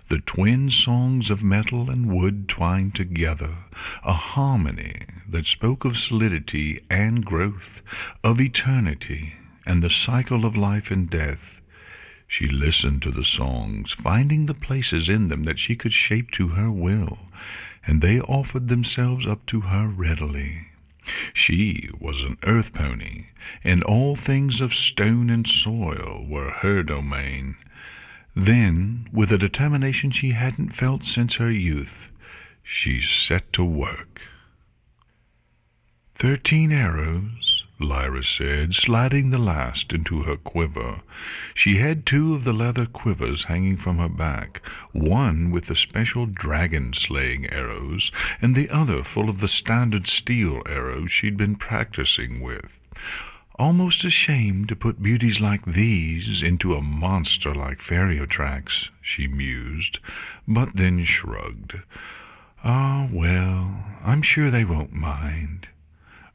The twin songs of metal and wood twined together, a harmony that spoke of solidity and growth, of eternity and the cycle of life and death. She listened to the songs, finding the places in them that she could shape to her will, and they offered themselves up to her readily. She was an earth pony, and all things of stone and soil were her domain. Then, with a determination she hadn't felt since her youth, she set to work. 13 arrows, Lyra said, sliding the last into her quiver. She had 2 of the leather quivers hanging from her back, one with the special dragon-slaying arrows, and the other full of the standard steel arrows she'd been practicing with. Almost ashamed to put beauties like these into a monster like Ferriotrax, she mused, but then shrugged. "Ah, well, I'm sure they won't mind."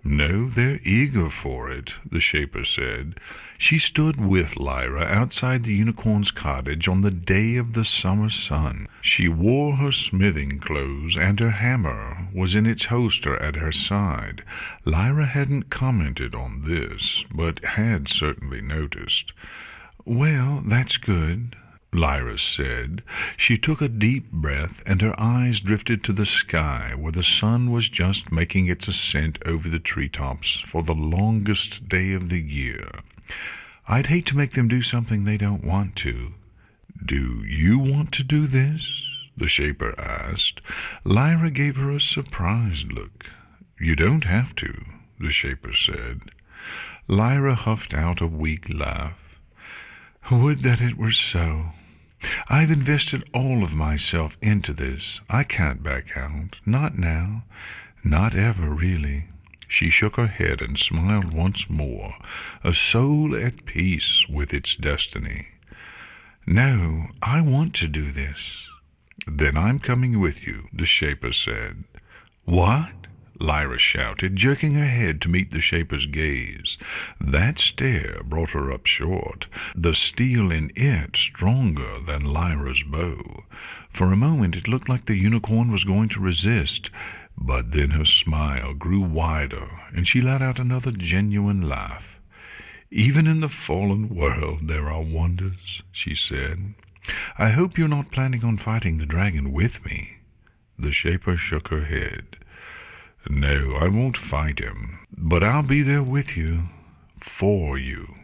"No, they're eager for it," the Shaper said. She stood with Lyra outside the unicorn's cottage on the day of the summer sun. She wore her smithing clothes, and her hammer was in its holster at her side. Lyra hadn't commented on this, but had certainly noticed. "Well, that's good," Lyra said. She took a deep breath, and her eyes drifted to the sky, where the sun was just making its ascent over the treetops for the longest day of the year. "I'd hate to make them do something they don't want to." "Do you want to do this?" the Shaper asked. Lyra gave her a surprised look. "You don't have to," the Shaper said. Lyra huffed out a weak laugh. "Would that it were so. I've invested all of myself into this. I can't back out. Not now. Not ever, really." She shook her head and smiled once more, a soul at peace with its destiny. "No, I want to do this." "Then I'm coming with you," the Shaper said. "What?" Lyra shouted, jerking her head to meet the Shaper's gaze. That stare brought her up short, the steel in it stronger than Lyra's bow. For a moment it looked like the unicorn was going to resist, but then her smile grew wider, and she let out another genuine laugh. "Even in the fallen world there are wonders," she said. "I hope you're not planning on fighting the dragon with me." The Shaper shook her head. "No, I won't fight him, but I'll be there with you, for you."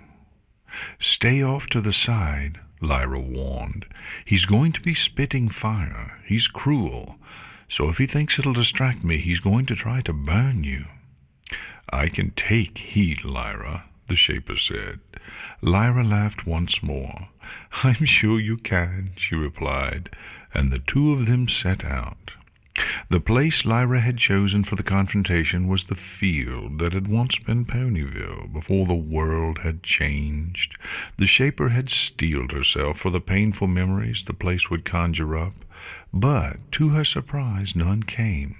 "Stay off to the side," Lyra warned. "He's going to be spitting fire. He's cruel, so if he thinks it'll distract me, he's going to try to burn you." "I can take heat, Lyra," the Shaper said. Lyra laughed once more. "I'm sure you can," she replied, and the two of them set out. The place Lyra had chosen for the confrontation was the field that had once been Ponyville, before the world had changed. The Shaper had steeled herself for the painful memories the place would conjure up, but, to her surprise, none came.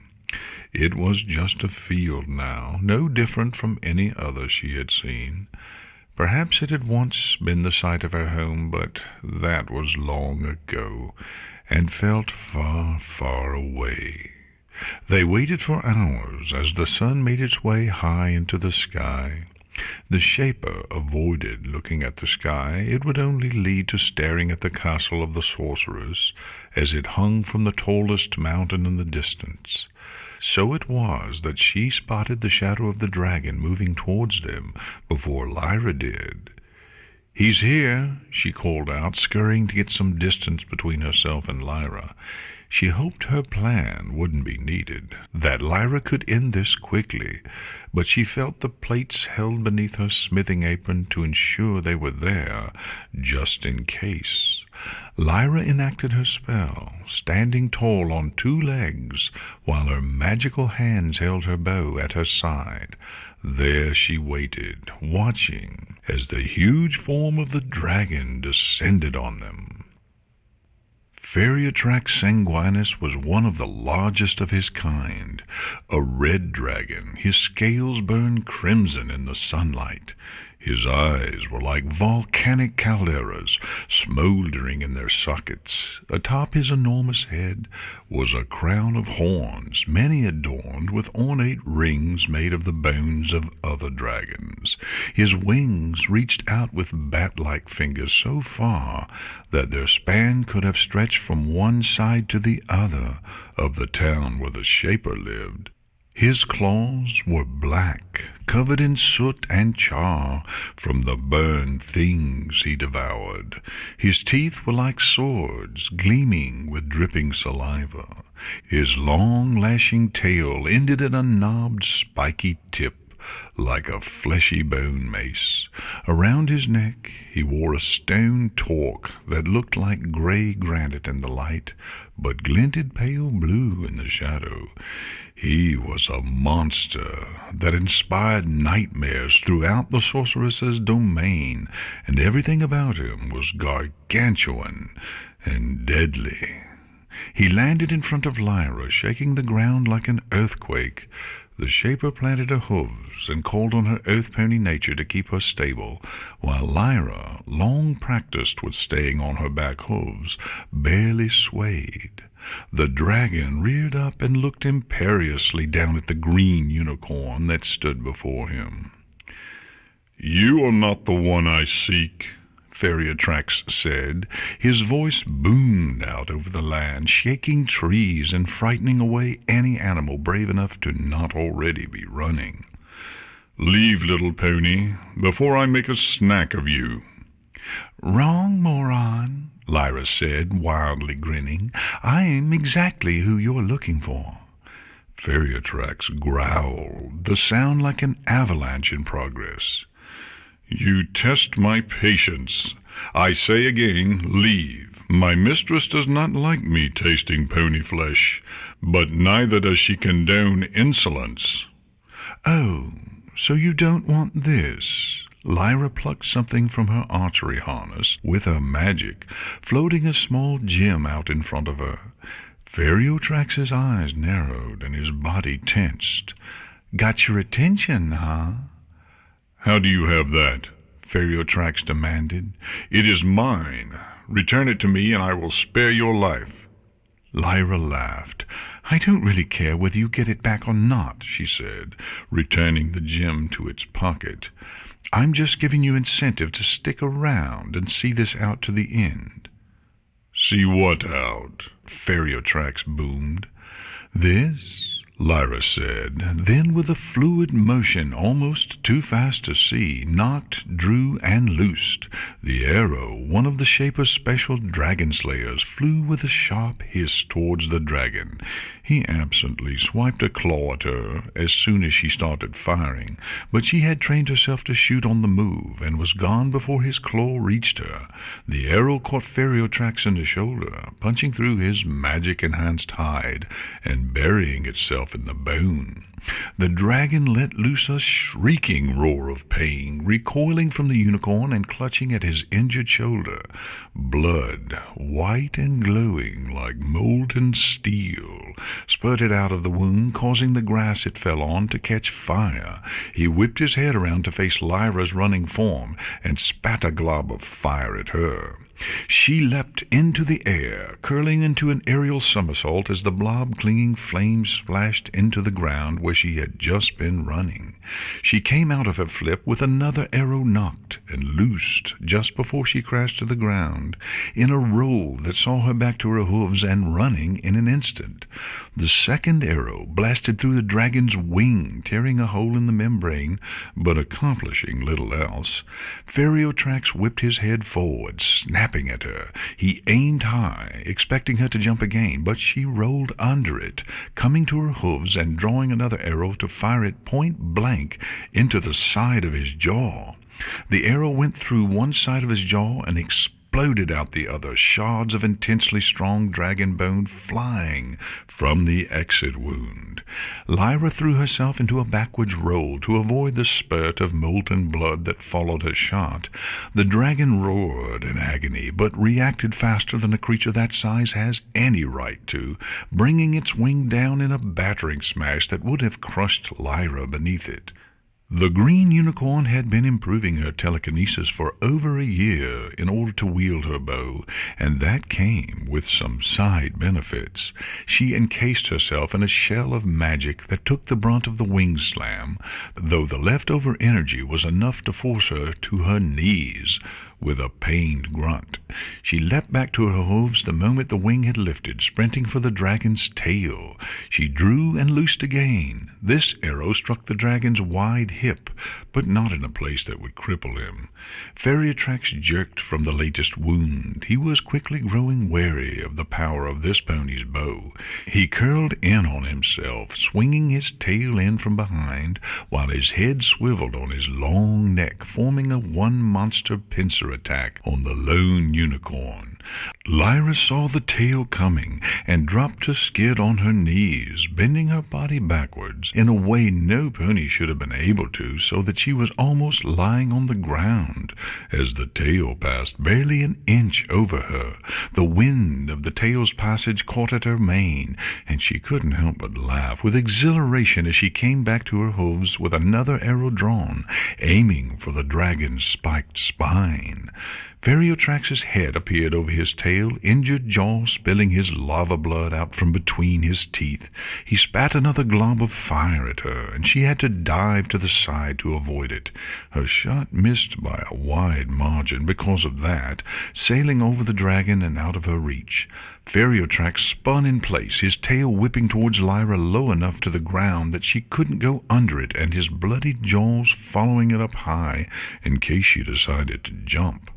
It was just a field now, no different from any other she had seen. Perhaps it had once been the site of her home, but that was long ago, and felt far, far away. They waited for hours as the sun made its way high into the sky. The Shaper avoided looking at the sky. It would only lead to staring at the castle of the sorceress as it hung from the tallest mountain in the distance. So it was that she spotted the shadow of the dragon moving towards them before Lyra did. "He's here," she called out, scurrying to get some distance between herself and Lyra. She hoped her plan wouldn't be needed, that Lyra could end this quickly, but she felt the plates held beneath her smithing apron to ensure they were there, just in case. Lyra enacted her spell, standing tall on 2 legs, while her magical hands held her bow at her side. There she waited, watching as the huge form of the dragon descended on them. Feriatrax sanguinus was one of the largest of his kind, a red dragon. His scales burned crimson in the sunlight. His eyes were like volcanic calderas, smoldering in their sockets. Atop his enormous head was a crown of horns, many adorned with ornate rings made of the bones of other dragons. His wings reached out with bat-like fingers so far that their span could have stretched from one side to the other of the town where the Shaper lived. His claws were black, covered in soot and char from the burned things he devoured. His teeth were like swords, gleaming with dripping saliva. His long, lashing tail ended in a knobbed, spiky tip, like a fleshy bone mace. Around his neck he wore a stone torque that looked like gray granite in the light, but glinted pale blue in the shadow. He was a monster that inspired nightmares throughout the sorceress's domain, and everything about him was gargantuan and deadly. He landed in front of Lyra, shaking the ground like an earthquake. The Shaper planted her hooves and called on her earth pony nature to keep her stable, while Lyra, long practiced with staying on her back hooves, barely swayed. The dragon reared up and looked imperiously down at the green unicorn that stood before him. "You are not the one I seek," Feriatrax said. His voice boomed out over the land, shaking trees and frightening away any animal brave enough to not already be running. "Leave, little pony, before I make a snack of you." "Wrong, moron," Lyra said, wildly grinning. "I'm exactly who you're looking for." Feriatrax growled, the sound like an avalanche in progress. "You test my patience. I say again, leave. My mistress does not like me tasting pony flesh, but neither does she condone insolence." "Oh, so you don't want this?" Lyra plucked something from her archery harness with her magic, floating a small gem out in front of her. Feriatrax's eyes narrowed and his body tensed. "Got your attention, huh?" "How do you have that?" Feriatrax demanded. "It is mine. Return it to me and I will spare your life." Lyra laughed. "I don't really care whether you get it back or not," she said, returning the gem to its pocket. "I'm just giving you incentive to stick around and see this out to the end." "See what out?" Feriatrax boomed. "This," Lyra said, then with a fluid motion almost too fast to see, knocked, drew, and loosed. The arrow, one of the Shaper's special dragon slayers, flew with a sharp hiss towards the dragon. He absently swiped a claw at her as soon as she started firing, but she had trained herself to shoot on the move, and was gone before his claw reached her. The arrow caught Feriatrax in the shoulder, punching through his magic-enhanced hide, and burying itself in the bone. The dragon let loose a shrieking roar of pain, recoiling from the unicorn and clutching at his injured shoulder. Blood, white and glowing like molten steel, spurted out of the wound, causing the grass it fell on to catch fire. He whipped his head around to face Lyra's running form and spat a glob of fire at her. She leapt into the air, curling into an aerial somersault as the blob-clinging flames splashed into the ground where she had just been running. She came out of her flip with another arrow knocked and loosed just before she crashed to the ground, in a roll that saw her back to her hooves and running in an instant. The second arrow blasted through the dragon's wing, tearing a hole in the membrane, but accomplishing little else. Feriatrax whipped his head forward, snapping at her. He aimed high, expecting her to jump again, but she rolled under it, coming to her hooves and drawing another arrow to fire it point-blank into the side of his jaw. The arrow went through one side of his jaw and exploded out the other, shards of intensely strong dragon bone flying from the exit wound. Lyra threw herself into a backwards roll to avoid the spurt of molten blood that followed her shot. The dragon roared in agony, but reacted faster than a creature that size has any right to, bringing its wing down in a battering smash that would have crushed Lyra beneath it. The green unicorn had been improving her telekinesis for over a year in order to wield her bow, and that came with some side benefits. She encased herself in a shell of magic that took the brunt of the wing slam, though the leftover energy was enough to force her to her knees. With a pained grunt, she leapt back to her hooves the moment the wing had lifted, sprinting for the dragon's tail. She drew and loosed again. This arrow struck the dragon's wide hip, but not in a place that would cripple him. Feriatrax jerked from the latest wound. He was quickly growing wary of the power of this pony's bow. He curled in on himself, swinging his tail in from behind, while his head swiveled on his long neck, forming a one-monster pincer attack on the lone unicorn. Lyra saw the tail coming and dropped to skid on her knees, bending her body backwards in a way no pony should have been able to, so that she was almost lying on the ground as the tail passed barely an inch over her. The wind of the tail's passage caught at her mane, and she couldn't help but laugh with exhilaration as she came back to her hooves with another arrow drawn, aiming for the dragon's spiked spine. Ferriotrax's head appeared over his tail, injured jaw spilling his lava blood out from between his teeth. He spat another glob of fire at her, and she had to dive to the side to avoid it. Her shot missed by a wide margin because of that, sailing over the dragon and out of her reach. Ferriotrax spun in place, his tail whipping towards Lyra low enough to the ground that she couldn't go under it, and his bloody jaws following it up high in case she decided to jump.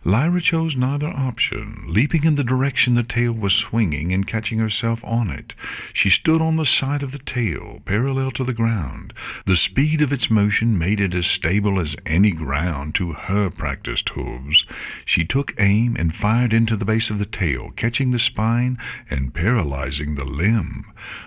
Lyra chose neither option, leaping in the direction the tail was swinging and catching herself on it. She stood on the side of the tail, parallel to the ground. The speed of its motion made it as stable as any ground to her practiced hooves. She took aim and fired into the base of the tail, catching the spine and paralyzing the limb.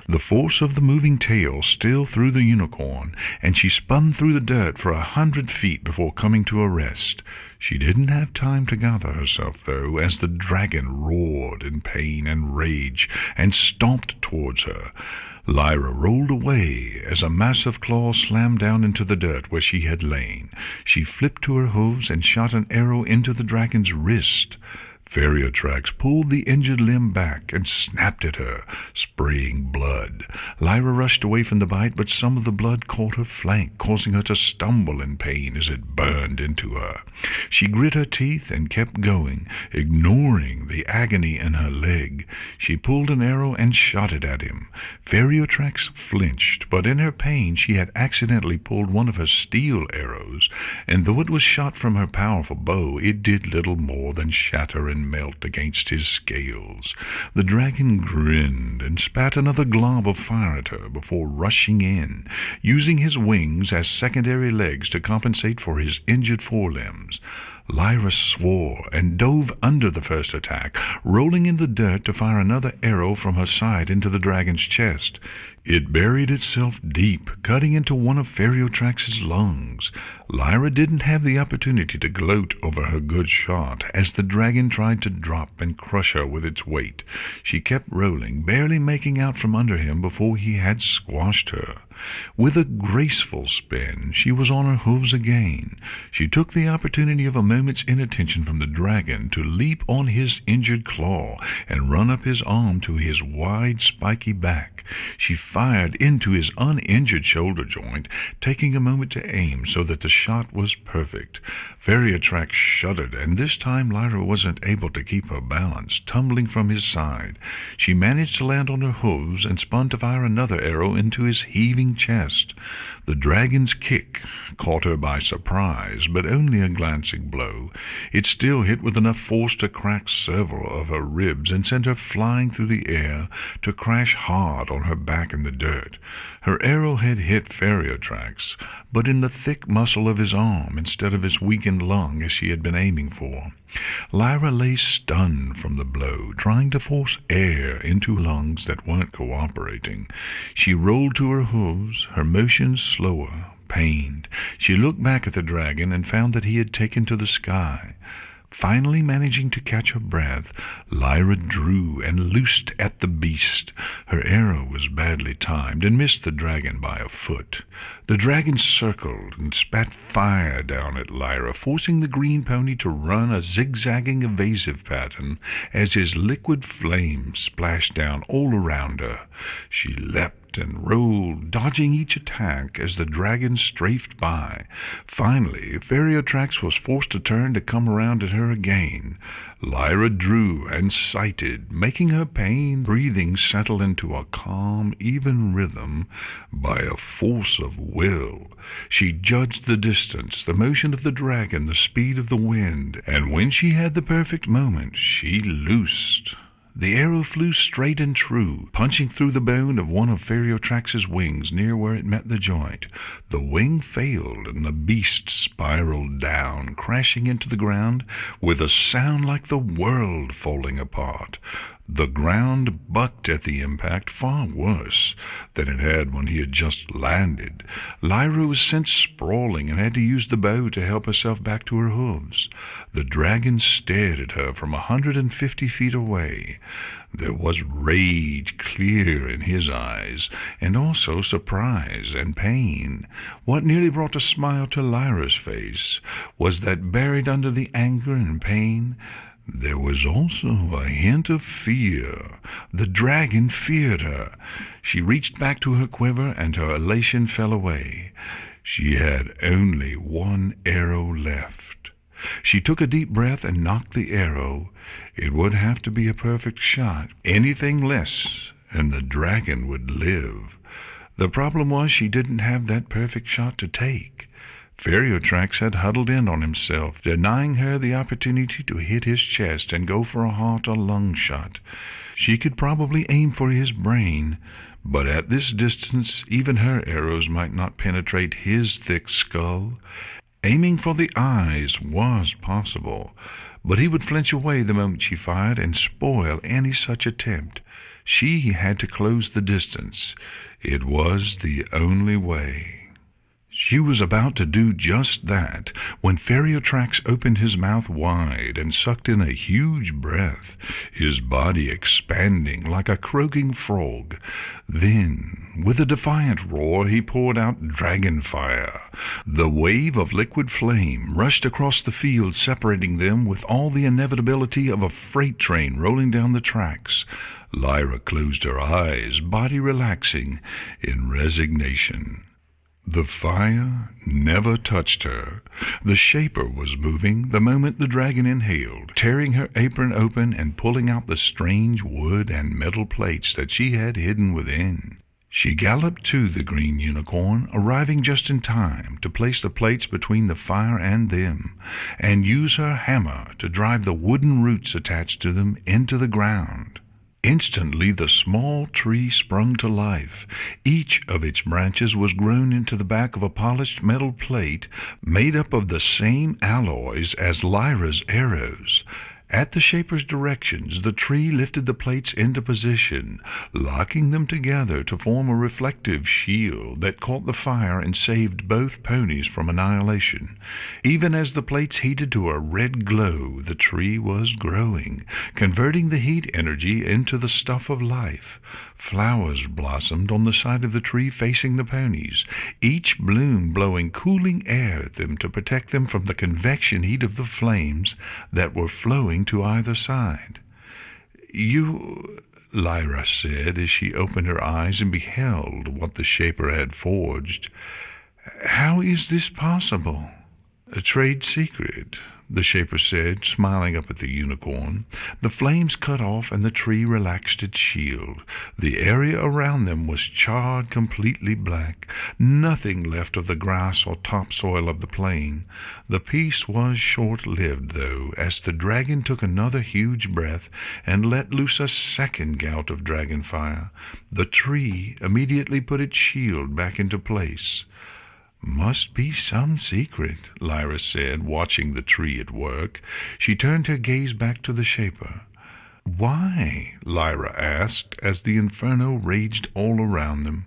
The force of the moving tail still threw the unicorn, and she spun through the dirt for 100 feet before coming to a rest. She didn't have time to gather herself, though, as the dragon roared in pain and rage and stomped towards her. Lyra rolled away as a massive claw slammed down into the dirt where she had lain. She flipped to her hooves and shot an arrow into the dragon's wrist. Ferriotrax pulled the injured limb back and snapped at her, spraying blood. Lyra rushed away from the bite, but some of the blood caught her flank, causing her to stumble in pain as it burned into her. She grit her teeth and kept going, ignoring the agony in her leg. She pulled an arrow and shot it at him. Ferriotrax flinched, but in her pain she had accidentally pulled one of her steel arrows, and though it was shot from her powerful bow, it did little more than shatter and melt against his scales. The dragon grinned and spat another glob of fire at her before rushing in, using his wings as secondary legs to compensate for his injured forelimbs. Lyra swore and dove under the first attack, rolling in the dirt to fire another arrow from her side into the dragon's chest. It buried itself deep, cutting into one of Ferriotrax's lungs. Lyra didn't have the opportunity to gloat over her good shot, as the dragon tried to drop and crush her with its weight. She kept rolling, barely making out from under him before he had squashed her. With a graceful spin, she was on her hooves again. She took the opportunity of a moment's inattention from the dragon to leap on his injured claw and run up his arm to his wide, spiky back. She fired into his uninjured shoulder joint, taking a moment to aim so that the shot was perfect. Ferriotrax shuddered, and this time Lyra wasn't able to keep her balance, tumbling from his side. She managed to land on her hooves and spun to fire another arrow into his heaving chest. The dragon's kick caught her by surprise, but only a glancing blow. It still hit with enough force to crack several of her ribs and send her flying through the air to crash hard on her back in the dirt. Her arrow had hit Ferriotrax, but in the thick muscle of his arm instead of his weakened lung as she had been aiming for. Lyra lay stunned from the blow, trying to force air into lungs that weren't cooperating. She rolled to her hooves, her motions slower, pained. She looked back at the dragon and found that he had taken to the sky. Finally managing to catch her breath, Lyra drew and loosed at the beast. Her arrow was badly timed and missed the dragon by a foot. The dragon circled and spat fire down at Lyra, forcing the green pony to run a zigzagging evasive pattern as his liquid flame splashed down all around her. She leapt and rolled, dodging each attack as the dragon strafed by. Finally, Ferriotrax was forced to turn to come around at her again. Lyra drew and sighted, making her pain breathing settle into a calm, even rhythm by a force of will. She judged the distance, the motion of the dragon, the speed of the wind, and when she had the perfect moment, she loosed. The arrow flew straight and true, punching through the bone of one of Ferriotrax's wings near where it met the joint. The wing failed, and the beast spiraled down, crashing into the ground with a sound like the world falling apart. The ground bucked at the impact far worse than it had when he had just landed. Lyra was sent sprawling and had to use the bow to help herself back to her hooves. The dragon stared at her from 150 feet away. There was rage clear in his eyes, and also surprise and pain. What nearly brought a smile to Lyra's face was that buried under the anger and pain, there was also a hint of fear. The dragon feared her. She reached back to her quiver, and her elation fell away. She had only one arrow left. She took a deep breath and nocked the arrow. It would have to be a perfect shot. Anything less, and the dragon would live. The problem was she didn't have that perfect shot to take. Ferriotrax had huddled in on himself, denying her the opportunity to hit his chest and go for a heart or lung shot. She could probably aim for his brain, but at this distance even her arrows might not penetrate his thick skull. Aiming for the eyes was possible, but he would flinch away the moment she fired and spoil any such attempt. She had to close the distance. It was the only way. She was about to do just that when Ferriotrax opened his mouth wide and sucked in a huge breath, his body expanding like a croaking frog. Then, with a defiant roar, he poured out dragon fire. The wave of liquid flame rushed across the field, separating them with all the inevitability of a freight train rolling down the tracks. Lyra closed her eyes, body relaxing in resignation. The fire never touched her. The Shaper was moving the moment the dragon inhaled, tearing her apron open and pulling out the strange wood and metal plates that she had hidden within. She galloped to the green unicorn, arriving just in time to place the plates between the fire and them, and use her hammer to drive the wooden roots attached to them into the ground. Instantly the small tree sprung to life. Each of its branches was grown into the back of a polished metal plate made up of the same alloys as Lyra's arrows. At the Shaper's directions, the tree lifted the plates into position, locking them together to form a reflective shield that caught the fire and saved both ponies from annihilation. Even as the plates heated to a red glow, the tree was growing, converting the heat energy into the stuff of life. Flowers blossomed on the side of the tree facing the ponies, each bloom blowing cooling air at them to protect them from the convection heat of the flames that were flowing to either side. "You," Lyra said as she opened her eyes and beheld what the Shaper had forged, "how is this possible?" "A trade secret," the Shaper said, smiling up at the unicorn. The flames cut off and the tree relaxed its shield. The area around them was charred completely black, nothing left of the grass or topsoil of the plain. The peace was short-lived, though, as the dragon took another huge breath and let loose a second gout of dragon fire. The tree immediately put its shield back into place. "Must be some secret," Lyra said, watching the tree at work. She turned her gaze back to the Shaper. "Why?" Lyra asked, as the inferno raged all around them.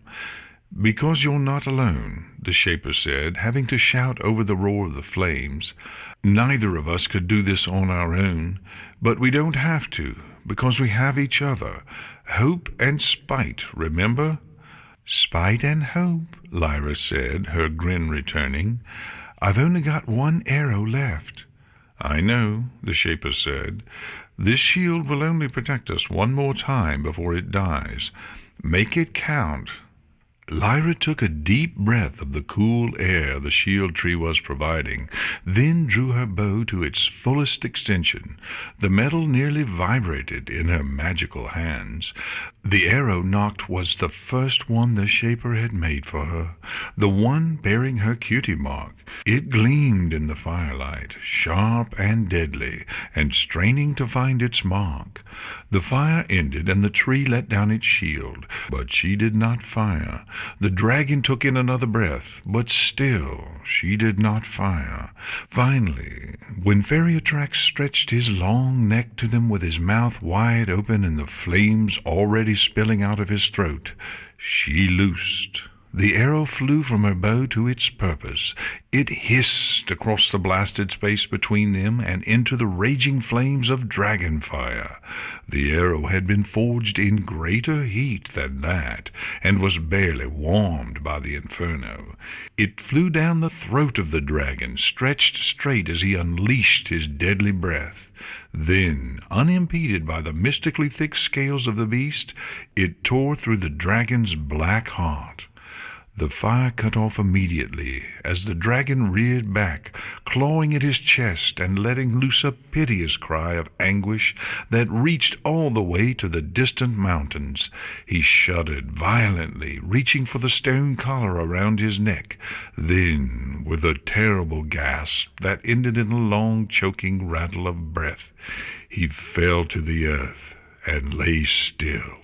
"Because you're not alone," the Shaper said, having to shout over the roar of the flames. "Neither of us could do this on our own, but we don't have to, because we have each other. Hope and spite, remember?" "Spite and hope," Lyra said, her grin returning. "I've only got one arrow left." "I know," the Shaper said. "This shield will only protect us one more time before it dies. Make it count." Lyra took a deep breath of the cool air the shield tree was providing, then drew her bow to its fullest extension. The metal nearly vibrated in her magical hands. The arrow nocked was the first one the Shaper had made for her, the one bearing her cutie mark. It gleamed in the firelight, sharp and deadly, and straining to find its mark. The fire ended, and the tree let down its shield, but she did not fire. The dragon took in another breath, but still she did not fire. Finally, when Ferriotrax stretched his long neck to them with his mouth wide open and the flames already spilling out of his throat, she loosed. The arrow flew from her bow to its purpose. It hissed across the blasted space between them and into the raging flames of dragon fire. The arrow had been forged in greater heat than that, and was barely warmed by the inferno. It flew down the throat of the dragon, stretched straight as he unleashed his deadly breath. Then, unimpeded by the mystically thick scales of the beast, it tore through the dragon's black heart. The fire cut off immediately as the dragon reared back, clawing at his chest and letting loose a piteous cry of anguish that reached all the way to the distant mountains. He shuddered violently, reaching for the stone collar around his neck. Then, with a terrible gasp that ended in a long, choking rattle of breath, he fell to the earth and lay still.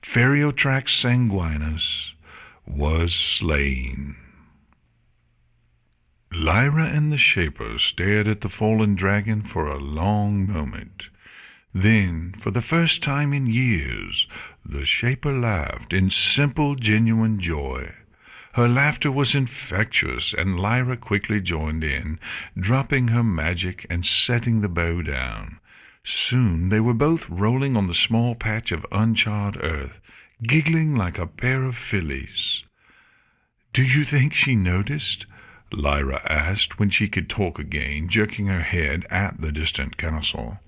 Ferriotrax Sanguinus was slain. Lyra and the Shaper stared at the fallen dragon for a long moment. Then, for the first time in years, the Shaper laughed in simple, genuine joy. Her laughter was infectious, and Lyra quickly joined in, dropping her magic and setting the bow down. Soon they were both rolling on the small patch of uncharred earth, giggling like a pair of fillies. "Do you think she noticed?" Lyra asked when she could talk again, jerking her head at the distant castle.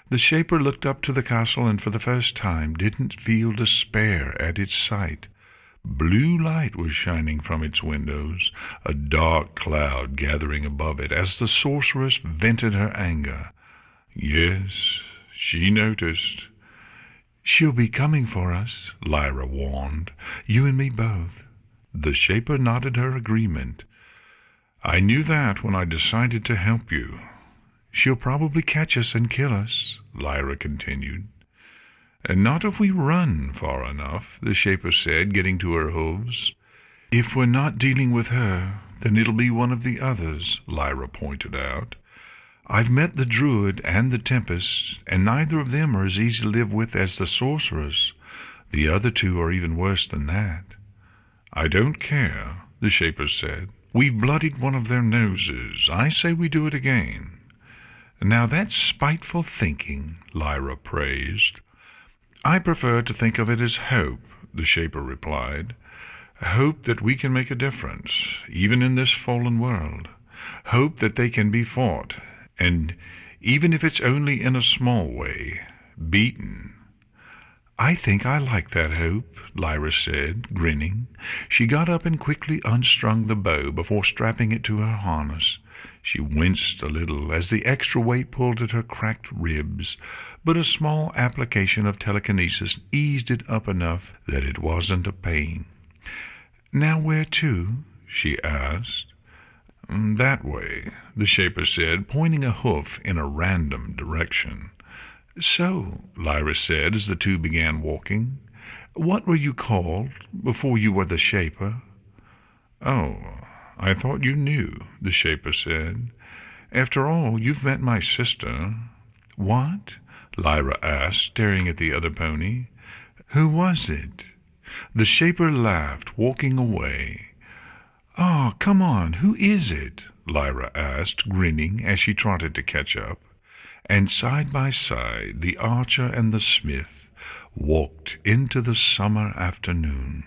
The Shaper looked up to the castle and for the first time didn't feel despair at its sight. Blue light was shining from its windows, a dark cloud gathering above it as the sorceress vented her anger. Yes, she noticed. "She'll be coming for us," Lyra warned. "You and me both." The Shaper nodded her agreement. "I knew that when I decided to help you." "She'll probably catch us and kill us," Lyra continued. "And not if we run far enough," the Shaper said, getting to her hooves. "If we're not dealing with her, then it'll be one of the others," Lyra pointed out. "I've met the Druid and the Tempest, and neither of them are as easy to live with as the Sorceress. The other two are even worse than that." "I don't care," the Shaper said. "We've bloodied one of their noses. I say we do it again." "Now that's spiteful thinking," Lyra praised. "I prefer to think of it as hope," the Shaper replied. "Hope that we can make a difference, even in this fallen world. Hope that they can be fought, and even if it's only in a small way, beaten." "I think I like that hope," Lyra said, grinning. She got up and quickly unstrung the bow before strapping it to her harness. She winced a little as the extra weight pulled at her cracked ribs, but a small application of telekinesis eased it up enough that it wasn't a pain. "Now where to?" she asked. "That way," the Shaper said, pointing a hoof in a random direction. "So," Lyra said as the two began walking, "what were you called before you were the Shaper?" "Oh, I thought you knew," the Shaper said. "After all, you've met my sister." "What?" Lyra asked, staring at the other pony. "Who was it?" The Shaper laughed, walking away. "Oh, come on, who is it?" Lyra asked, grinning as she trotted to catch up. And side by side the archer and the smith walked into the summer afternoon.